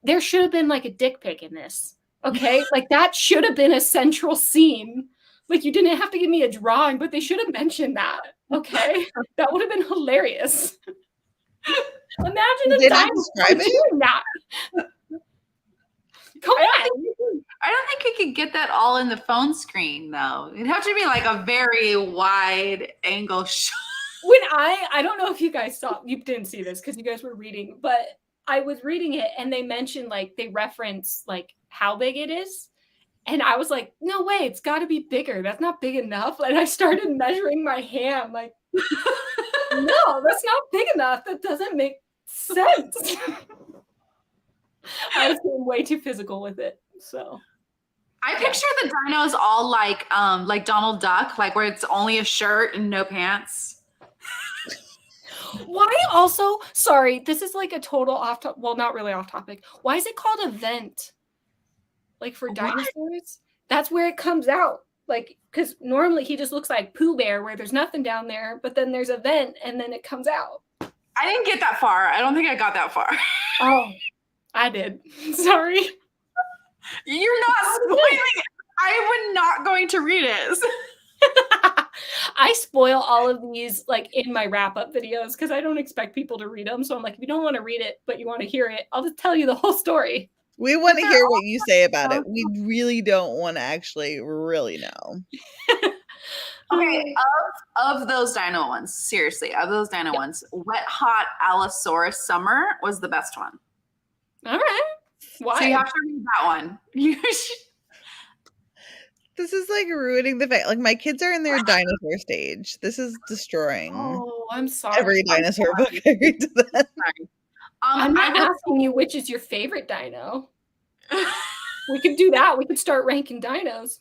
there should have been like a dick pic in this. Okay? Like that should have been a central scene. Like you didn't have to give me a drawing, but they should have mentioned that. Okay? That would have been hilarious. Imagine a dinosaur doing that. Come on. I don't think you could get that all in the phone screen though. It'd have to be like a very wide angle shot. When I don't know if you guys saw, you didn't see this because you guys were reading, but I was reading it and they mentioned like they reference like how big it is. And I was like, no way, it's got to be bigger. That's not big enough. And I started measuring my hand like, no, that's not big enough. That doesn't make sense. I was getting way too physical with it. So I picture the dinos all like Donald Duck, like where it's only a shirt and no pants. Why also, sorry, this is like a total off topic. Well, not really off topic. Why is it called a vent? Like for dinosaurs? That's where it comes out. Like, because normally he just looks like Pooh Bear where there's nothing down there, but then there's a vent and then it comes out. I didn't get that far. I don't think I got that far. Oh, I did. Sorry. You're not spoiling it. I am not going to read it. I spoil all of these like in my wrap-up videos because I don't expect people to read them. So I'm like, if you don't want to read it, but you want to hear it, I'll just tell you the whole story. We want to hear what you say about it. We really don't want to actually really know. Okay, of those dino ones, seriously, of those dino ones, Wet Hot Allosaurus Summer was the best one. All right. Why? So you have to read that one. You should. This is like ruining the fact. Like my kids are in their dinosaur stage. This is destroying. Oh, I'm sorry. Every dinosaur book I read to them. I'm not asking you which is your favorite dino. We could do that. We could start ranking dinos.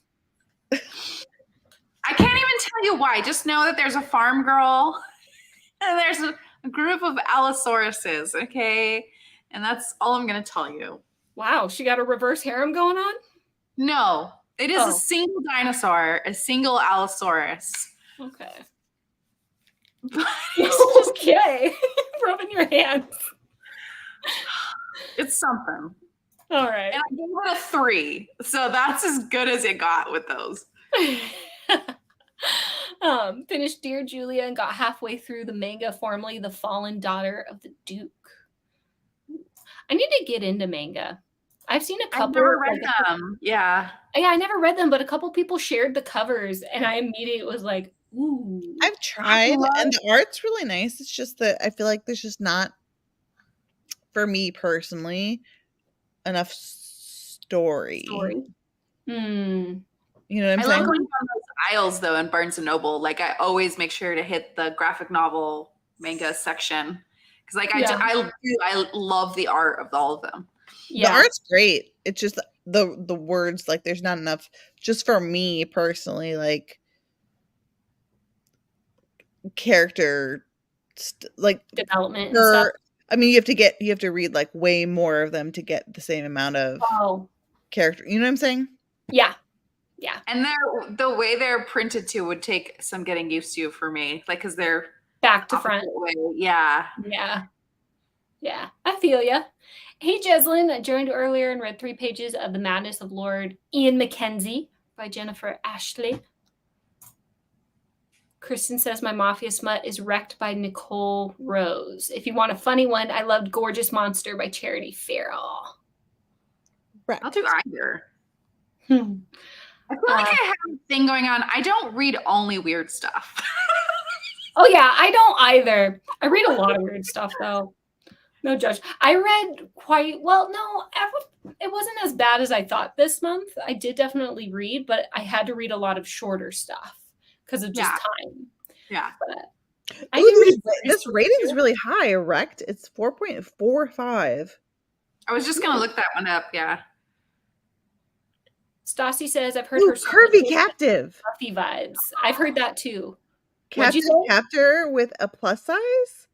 I can't even tell you why. Just know that there's a farm girl and there's a group of Allosauruses, okay? And that's all I'm going to tell you. Wow, she got a reverse harem going on? No, it is a single dinosaur, a single Allosaurus. Okay. Okay. Rubbing your hands. It's something. All right. And I gave it a 3. So that's as good as it got with those. Finished Dear Julia and got halfway through the manga, formerly The Fallen Daughter of the Duke. I need to get into manga. I've seen a couple. I've never read them. Yeah. Yeah, I never read them, but a couple people shared the covers, and I immediately was like, ooh. I've tried, and the art's really nice. It's just that I feel like there's just not, for me personally, enough story. Hmm. You know what I'm saying? aisles though in Barnes and Noble. Like I always make sure to hit the graphic novel manga section because like I love the art of all of them. The art's great. It's just the words, like there's not enough just for me personally, like character like development and stuff. I mean, you have to read like way more of them to get the same amount of character. You know what I'm saying? Yeah. And the way they're printed too would take some getting used to for me, like because they're back to front. Way. Yeah. I feel ya. Hey, Jeslyn, I joined earlier and read 3 pages of The Madness of Lord Ian Mackenzie by Jennifer Ashley. Kristen says my mafia smut is Wrecked by Nicole Rose. If you want a funny one, I loved Gorgeous Monster by Charity Farrell. I'll do either. I feel like I have a thing going on. I don't read only weird stuff. Oh yeah, I don't either. I read a lot of weird stuff though. No judge. I read quite well. No, it wasn't as bad as I thought this month. I did definitely read, but I had to read a lot of shorter stuff because of just time. Yeah. But this rating is really high. Erect. It's 4.45. I was just gonna look that one up. Yeah. Stassi says I've heard her curvy captive. Buffy vibes. I've heard that too. Captor with a plus size.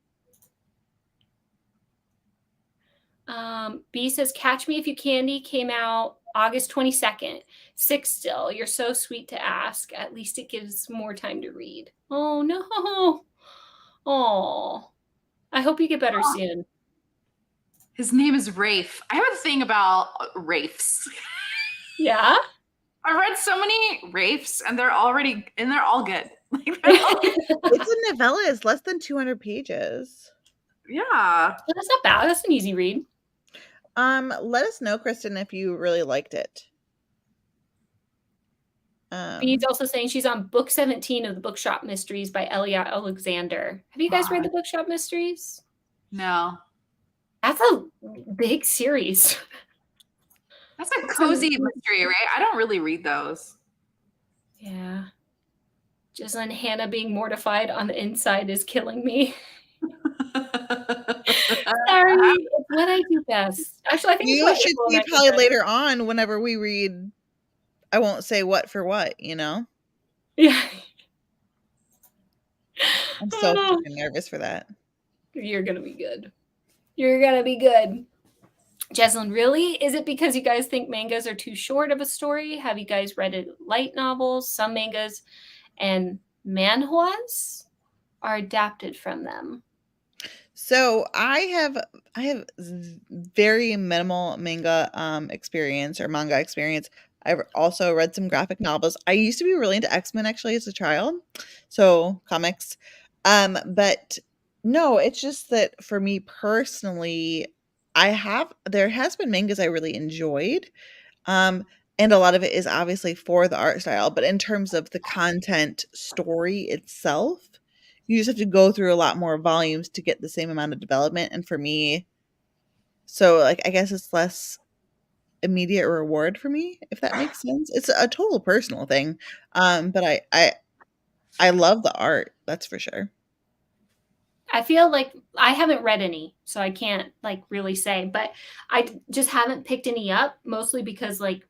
B says Catch Me If You Candy came out August 22nd. 6 still. You're so sweet to ask. At least it gives more time to read. Oh no. Oh. I hope you get better soon. His name is Rafe. I have a thing about Rafes. Yeah? I read so many Rafes and they're all good. It's a novella. It's less than 200 pages. Yeah. That's not bad. That's an easy read. Let us know, Kristen, if you really liked it. Bee's also saying she's on book 17 of the Bookshop Mysteries by Elia Alexander. Have you guys read the Bookshop Mysteries? No. That's a big series. That's a cozy mystery, right? I don't really read those. Yeah. Jessalyn Hannah being mortified on the inside is killing me. Sorry, it's what I do best. Actually, I think you should see probably later on whenever we read. I won't say what for what, you know. Yeah. I'm so fucking nervous for that. You're gonna be good. You're gonna be good. Jessalyn, really? Is it because you guys think mangas are too short of a story? Have you guys read light novels? Some mangas and manhwas are adapted from them. So I have very minimal manga experience or manga experience. I've also read some graphic novels. I used to be really into X-Men actually as a child, so comics. But no, it's just that for me personally, there has been mangas I really enjoyed. And a lot of it is obviously for the art style, but in terms of the content story itself, you just have to go through a lot more volumes to get the same amount of development. And for me, so like I guess it's less immediate reward for me, if that makes sense. It's a total personal thing. But I love the art, that's for sure. I feel like I haven't read any, so I can't like really say, but I just haven't picked any up, mostly because I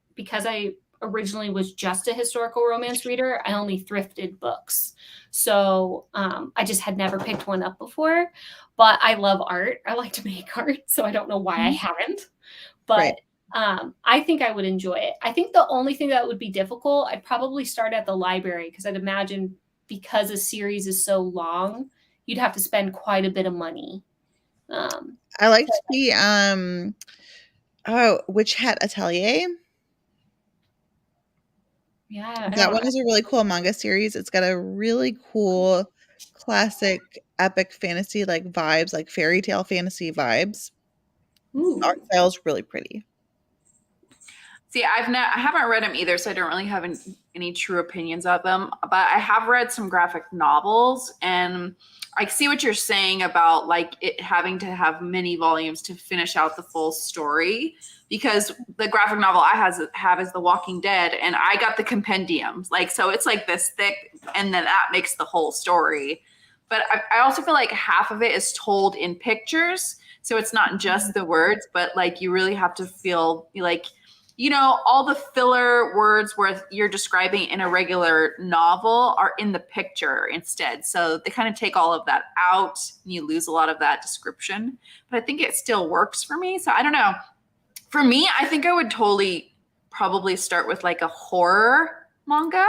originally was just a historical romance reader. I only thrifted books. So I just had never picked one up before, but I love art. I like to make art, so I don't know why I haven't, but I think I would enjoy it. I think the only thing that would be difficult, I'd probably start at the library because I'd imagine because a series is so long, you'd have to spend quite a bit of money. I liked the Witch Hat Atelier. Yeah, that one is a really cool manga series. It's got a really cool classic epic fantasy like vibes, like fairy tale fantasy vibes. Ooh. Art style's really pretty. See, I haven't read them either, so I don't really have any true opinions of them. But I have read some graphic novels, and I see what you're saying about like it having to have many volumes to finish out the full story. Because the graphic novel I have is The Walking Dead, and I got the compendiums. Like, so it's like this thick, and then that makes the whole story. But I also feel like half of it is told in pictures, so it's not just the words, but like you really have to feel like, you know, all the filler words where you're describing in a regular novel are in the picture instead. So they kind of take all of that out and you lose a lot of that description. But I think it still works for me. So I don't know. For me, I think I would totally probably start with like a horror manga.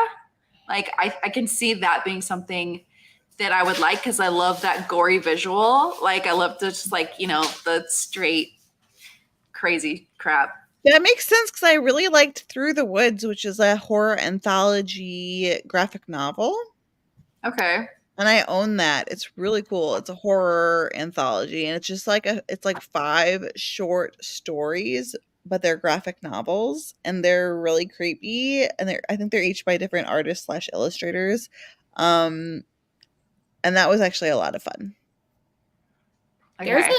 Like I can see that being something that I would like because I love that gory visual. Like I love just like, you know, the straight crazy crap. That makes sense because I really liked Through the Woods, which is a horror anthology graphic novel. Okay. And I own that. It's really cool. It's a horror anthology, and it's just like it's like 5 short stories, but they're graphic novels, and they're really creepy. And I think they're each by different artists / illustrators. And that was actually a lot of fun. Okay. There's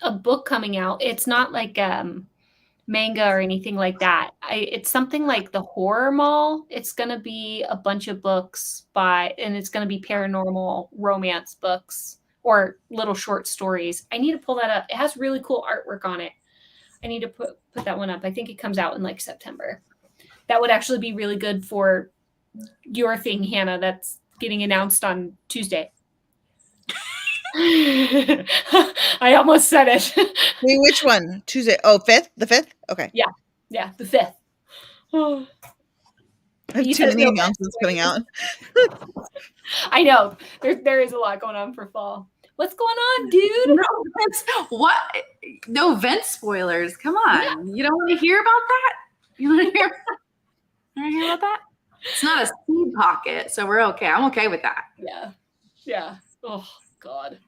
a book coming out. It's not like manga or anything like that. It's something like the Horror Mall. It's going to be a bunch of books and it's going to be paranormal romance books or little short stories. I need to pull that up. It has really cool artwork on it. I need to put that one up. I think it comes out in like September. That would actually be really good for your thing, Hannah, that's getting announced on Tuesday. I almost said it. Wait, which one? Tuesday? Oh, 5th? The 5th? Okay. Yeah, the 5th. Oh. I have too many announcements coming out. I know. There is a lot going on for fall. What's going on, dude? No vent spoilers. Come on. Yeah. You don't want to hear about that? You want to hear about that? It's not a seed pocket, so we're okay. I'm okay with that. Yeah. Oh, God.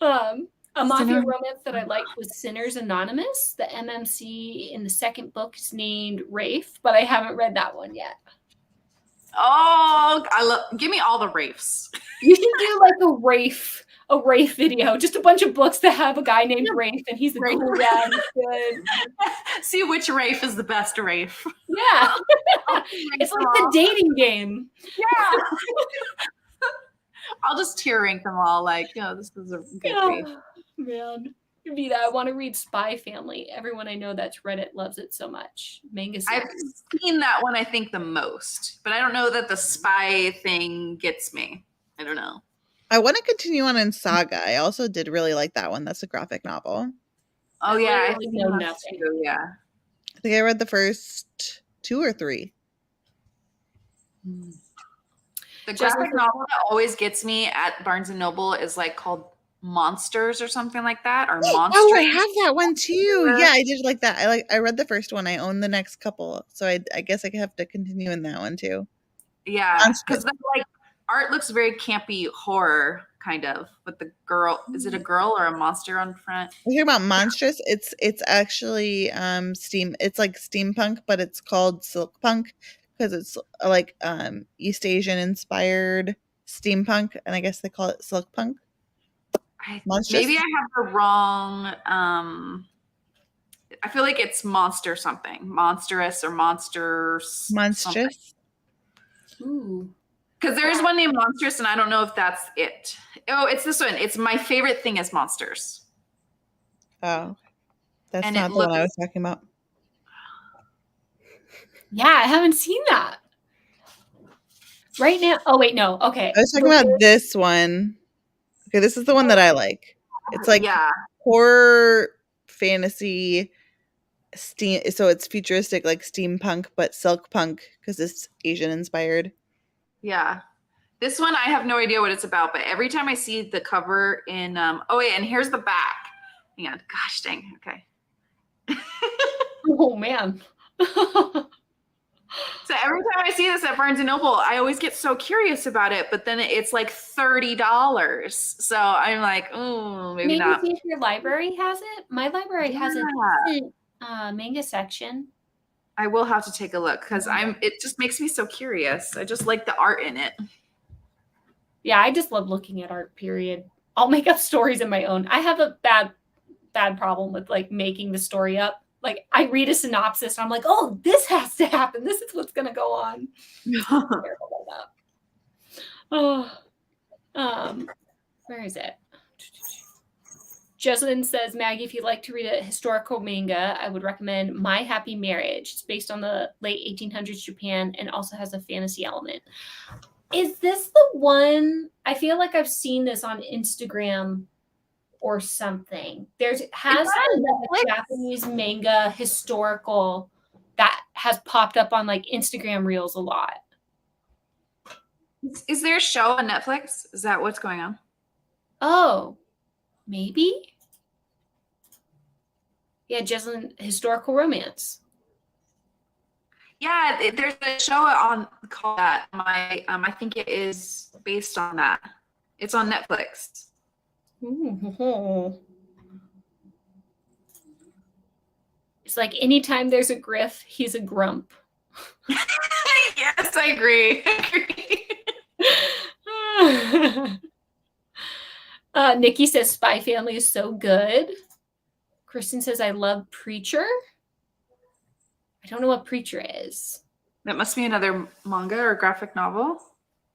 A mafia romance that I liked was Sinners Anonymous. The MMC in the second book is named Rafe, but I haven't read that one yet. Oh, give me all the Rafes. You should do like a Rafe video, just a bunch of books that have a guy named Rafe, and he's the cool guy. Good. See which Rafe is the best Rafe. Yeah, it's like the dating game. Yeah. I'll just tier rank them all. Like, you know, this is a good Rafe. Man, be that. I want to read Spy Family. Everyone I know that's read it loves it so much. Manga series. I've seen that one, I think, the most, but I don't know that the spy thing gets me. I don't know. I want to continue on in Saga. I also did really like that one. That's a graphic novel. Oh yeah, I know nothing. Too, yeah. I think I read the first 2 or 3. The graphic novel that always gets me at Barnes & Noble is like called Monsters or something like that, or Monsters. Oh, I have that one too. Yeah, I did like that. I read the first one. I own the next couple, so I guess I have to continue in that one too. Yeah, because like art looks very campy horror kind of with the girl. Is it a girl or a monster on front? We're hearing about Monstrous. It's actually it's like steampunk, but it's called silk punk because it's like East Asian inspired steampunk, and I guess they call it silk punk. Maybe I have the wrong. I feel like it's monster something, monstrous or monsters. Monstrous. Ooh. Because there is one named Monstrous, and I don't know if that's it. Oh, it's this one. It's My Favorite Thing is Monsters. Oh, that's not the one I was talking about. Yeah, I haven't seen that. Right now. Oh, wait, no. Okay. I was talking about this one. Okay, this is the one that I like. It's like horror fantasy steam. So it's futuristic, like steampunk, but silk punk because it's Asian inspired. Yeah. This one, I have no idea what it's about, but every time I see the cover in, oh wait, and here's the back. Hang on. Gosh dang. Okay. Oh man. So every time I see this at Barnes & Noble, I always get so curious about it, but then it's like $30. So I'm like, oh, maybe not. Maybe if your library has it. My library has a decent manga section. I will have to take a look because it just makes me so curious. I just like the art in it. Yeah, I just love looking at art, period. I'll make up stories of my own. I have a bad problem with like making the story up. Like I read a synopsis and I'm like, oh, this has to happen. This is what's gonna go on. I'm terrible about that. Oh, where is it? Jocelyn says, Maggie, if you'd like to read a historical manga, I would recommend My Happy Marriage. It's based on the late 1800s Japan and also has a fantasy element. Is this the one? I feel like I've seen this on Instagram or something. There's has been a Japanese manga historical that has popped up on like Instagram reels a lot. Is there a show on Netflix? Is that what's going on? Oh, maybe. Yeah, Jocelyn, historical romance. Yeah, there's a show on called that. I think it is based on that. It's on Netflix. Ooh. It's like anytime there's a Griff, he's a grump. Yes, I agree. Nikki says Spy Family is so good. Kristen says I love Preacher. I don't know what Preacher is. That must be another manga or graphic novel.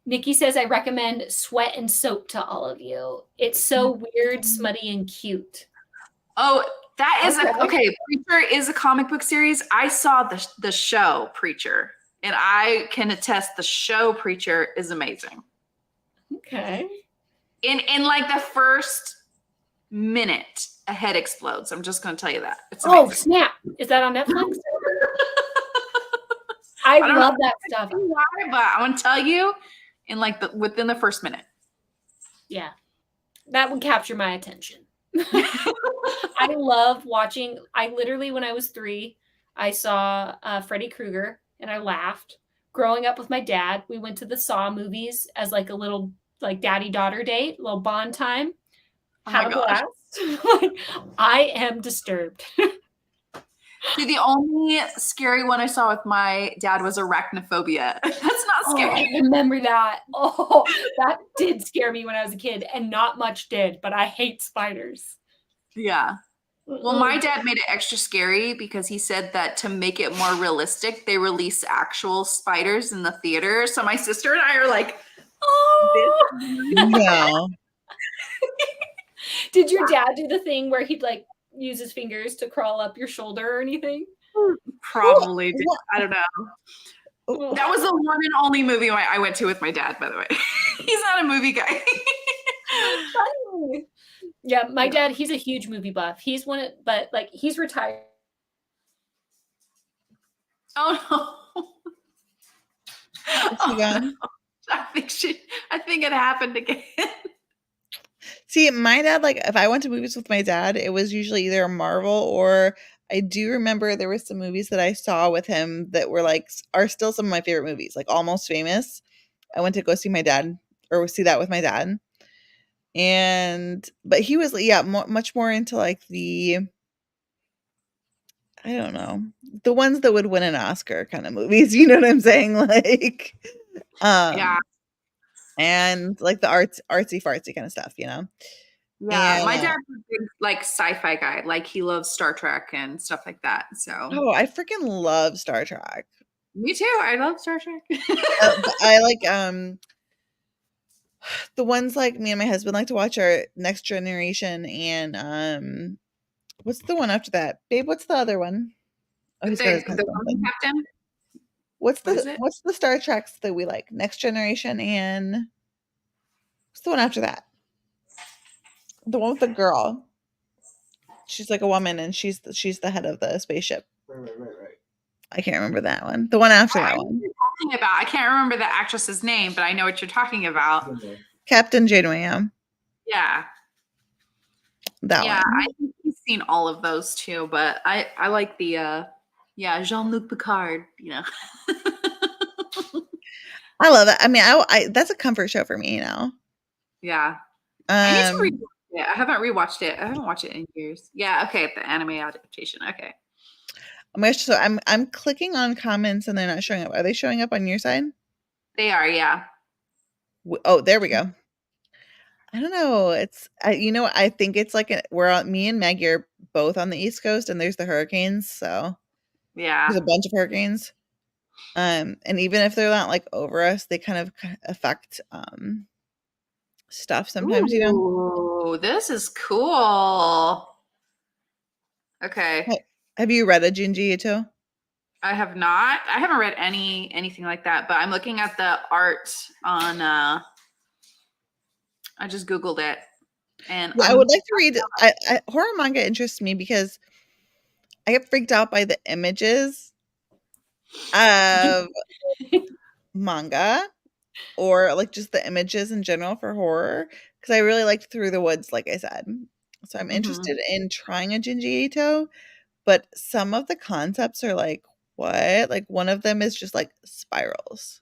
Nikki says I recommend Sweat and Soap to all of you. It's so weird, smutty, and cute. Oh, that is okay. Preacher is a comic book series. I saw the show Preacher, and I can attest the show Preacher is amazing. Okay. In like the first minute, a head explodes. I'm just going to tell you that. It's amazing. Oh, snap. Is that on Netflix? I love that stuff. Why, but I want to tell you in like within the first minute. Yeah. That would capture my attention. I love watching. I literally, when I was 3, I saw Freddy Krueger and I laughed. Growing up with my dad, we went to the Saw movies as like a little like daddy-daughter date, little bond time. Had a blast. I am disturbed. See, the only scary one I saw with my dad was arachnophobia. That's not scary. Oh, I remember that. Oh, that did scare me when I was a kid, and not much did, but I hate spiders. Yeah. Well, my dad made it extra scary because he said that to make it more realistic, they release actual spiders in the theater. So my sister and I are like, oh. No. Did your dad do the thing where he'd like use his fingers to crawl up your shoulder or anything? Probably did. I don't know. That was the one and only movie I went to with my dad, by the way. He's not a movie guy. Funny. Yeah, my dad, he's a huge movie buff. He's but like he's retired. Oh no. Oh, no. I think it happened again. See, my dad, like, if I went to movies with my dad, it was usually either a Marvel or I do remember there were some movies that I saw with him that were like, are still some of my favorite movies, like Almost Famous. I went to go see my dad or see that with my dad. But he was, yeah, much more into like I don't know, the ones that would win an Oscar kind of movies. You know what I'm saying? Like, yeah. And like the artsy fartsy kind of stuff, you know? Yeah, and, my dad's a big like sci-fi guy. Like he loves Star Trek and stuff like that. So I freaking love Star Trek. Me too. I love Star Trek. I like the ones like me and my husband like to watch are Next Generation and what's the one after that? Babe, what's the other one? Oh, he's got his the one captain. What's the Star Treks that we like? Next Generation and what's the one after that? The one with the girl. She's like a woman and she's the head of the spaceship. Right. I can't remember that one. The one after that one. Talking about. I can't remember the actress's name, but I know what you're talking about. Captain Janeway. Yeah. That one. I think he's seen all of those too, but I like the Jean-Luc Picard, you know. I love it. I mean, I that's a comfort show for me, you know. Yeah. I need to rewatch it. I haven't rewatched it. I haven't watched it in years. Yeah, okay, the anime adaptation. Okay. So I'm clicking on comments and they're not showing up. Are they showing up on your side? They are, yeah. Oh, there we go. I don't know. I think it's like me and Maggie are both on the East Coast, and there's the hurricanes. So there's a bunch of hurricanes. And even if they're not like over us, they kind of affect stuff sometimes. Ooh, this is cool. Okay. Have you read a Junji Ito? I have not. I haven't read anything like that, but I'm looking at the art on I just Googled it. And I would like to read horror manga interests me because I get freaked out by the images of manga or like just the images in general for horror because I really liked Through the Woods, like I said. So I'm interested in trying a Junji Ito, but some of the concepts are like, what? Like one of them is just like spirals.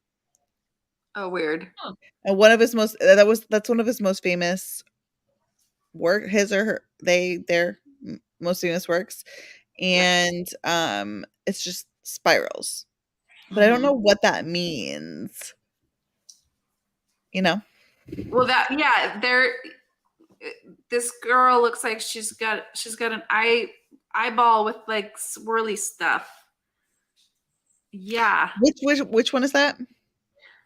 Oh, weird. And one of his that's one of his most famous their most famous works. And it's just spirals. But I don't know what that means. Well, this girl looks like she's got an eyeball with like swirly stuff. Yeah. Which one is that?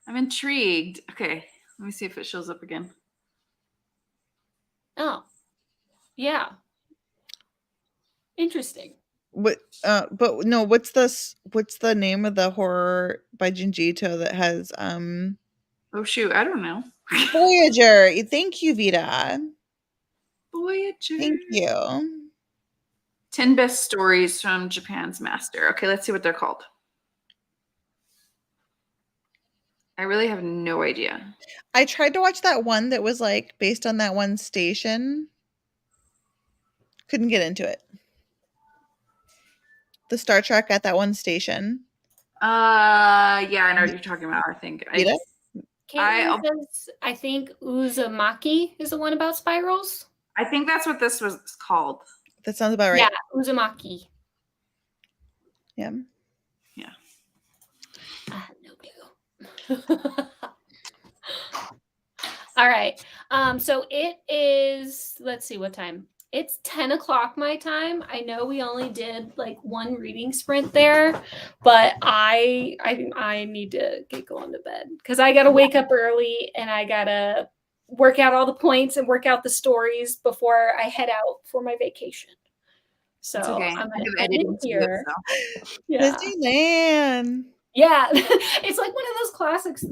I'm intrigued. Okay, let me see if it shows up again. Oh, yeah. Interesting. But no, what's the name of the horror by Junji Ito that has Oh shoot, I don't know. Voyager. Thank you, Vita. Voyager. Thank you. 10 best stories from Japan's master. Okay, let's see what they're called. I really have no idea. I tried to watch that one that was like based on that one station. Couldn't get into it. The Star Trek at that one station. Yeah, I know what you're talking about. I think. I think Uzumaki is the one about spirals. I think that's what this was called. That sounds about right. Yeah, Uzumaki. Yeah. Yeah. I have no clue. All right. So it is, let's see what time. It's 10 o'clock my time. I know we only did like one reading sprint there, but I need to get going to bed because I got to wake up early and I got to work out all the points and work out the stories before I head out for my vacation. So okay. I'm editing here. Yeah. Disneyland. Yeah, it's like one of those classics.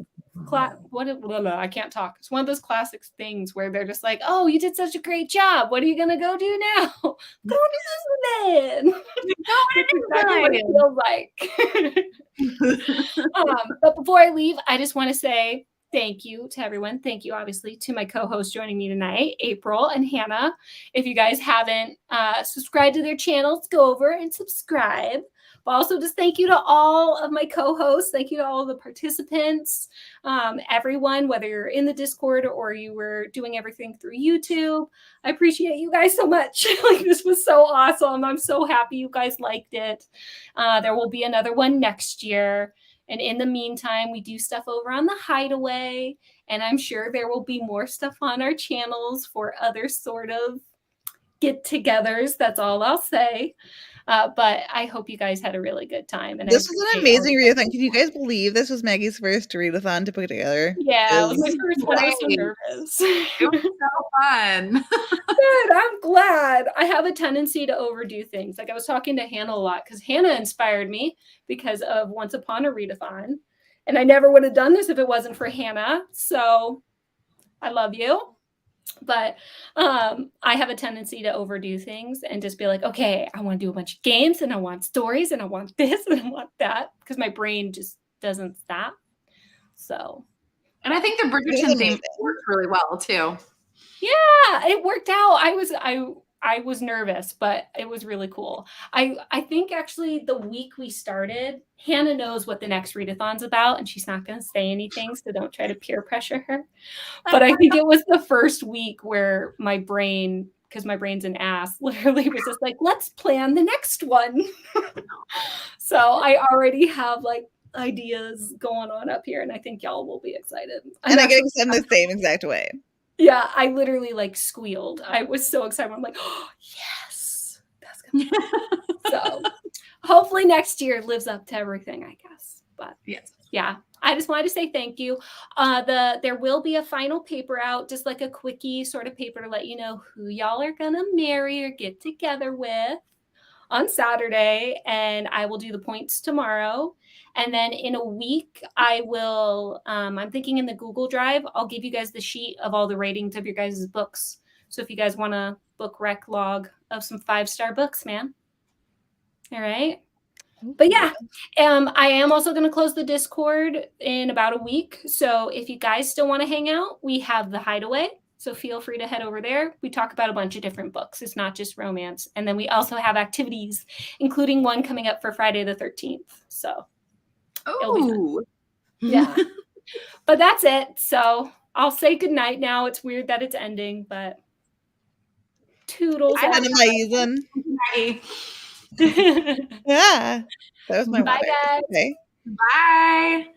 I can't talk. It's one of those classic things where they're just like, "Oh, you did such a great job. What are you gonna go do now? Go to Disneyland." That's exactly what it feels like. But before I leave, I just want to say thank you to everyone. Thank you, obviously, to my co-hosts joining me tonight, April and Hannah. If you guys haven't subscribed to their channels, go over and subscribe. But also just thank you to all of my co-hosts. Thank you to all the participants, everyone, whether you're in the Discord or you were doing everything through YouTube. I appreciate you guys so much. Like, this was so awesome. I'm so happy you guys liked it. There will be another one next year. And in the meantime, we do stuff over on the Hideaway. And I'm sure there will be more stuff on our channels for other sort of get-togethers. That's all I'll say. But I hope you guys had a really good time. And this was an amazing readathon. Can you guys believe this was Maggie's first readathon to put together? Yeah, it was my first one. I was so nervous. It was so fun. Good. I'm glad. I have a tendency to overdo things. Like I was talking to Hannah a lot because Hannah inspired me because of Once Upon a Readathon. And I never would have done this if it wasn't for Hannah. So I love you. But I have a tendency to overdo things and just be like, okay, I want to do a bunch of games and I want stories and I want this and I want that because my brain just doesn't stop. So, and I think the Bridgerton theme worked really well too. Yeah, it worked out. I was nervous, but it was really cool. I think actually the week we started, Hannah knows what the next readathon's about, and she's not going to say anything, so don't try to peer pressure her. But I think it was the first week where my brain because my brain's an ass, literally was just like, let's plan the next one. So I already have like ideas going on up here, and I think y'all will be excited. And I guess I'm the same exact way. Yeah, I literally like squealed. I was so excited. I'm like, oh, yes, that's gonna be so hopefully next year lives up to everything, I guess. But yes. Yeah, I just wanted to say thank you. There will be a final paper out, just like a quickie sort of paper to let you know who y'all are gonna marry or get together with on Saturday, and I will do the points tomorrow. And then in a week, I will, I'm thinking in the Google Drive, I'll give you guys the sheet of all the ratings of your guys' books. So if you guys want a book rec log of some 5-star books, man. All right. But yeah, I am also going to close the Discord in about a week. So if you guys still want to hang out, we have the Hideaway. So feel free to head over there. We talk about a bunch of different books. It's not just romance. And then we also have activities, including one coming up for Friday the 13th. So it'll be fun. Yeah. But that's it. So I'll say goodnight now. It's weird that it's ending, but toodles. Yeah. That was my Bye, guys. Okay. Bye.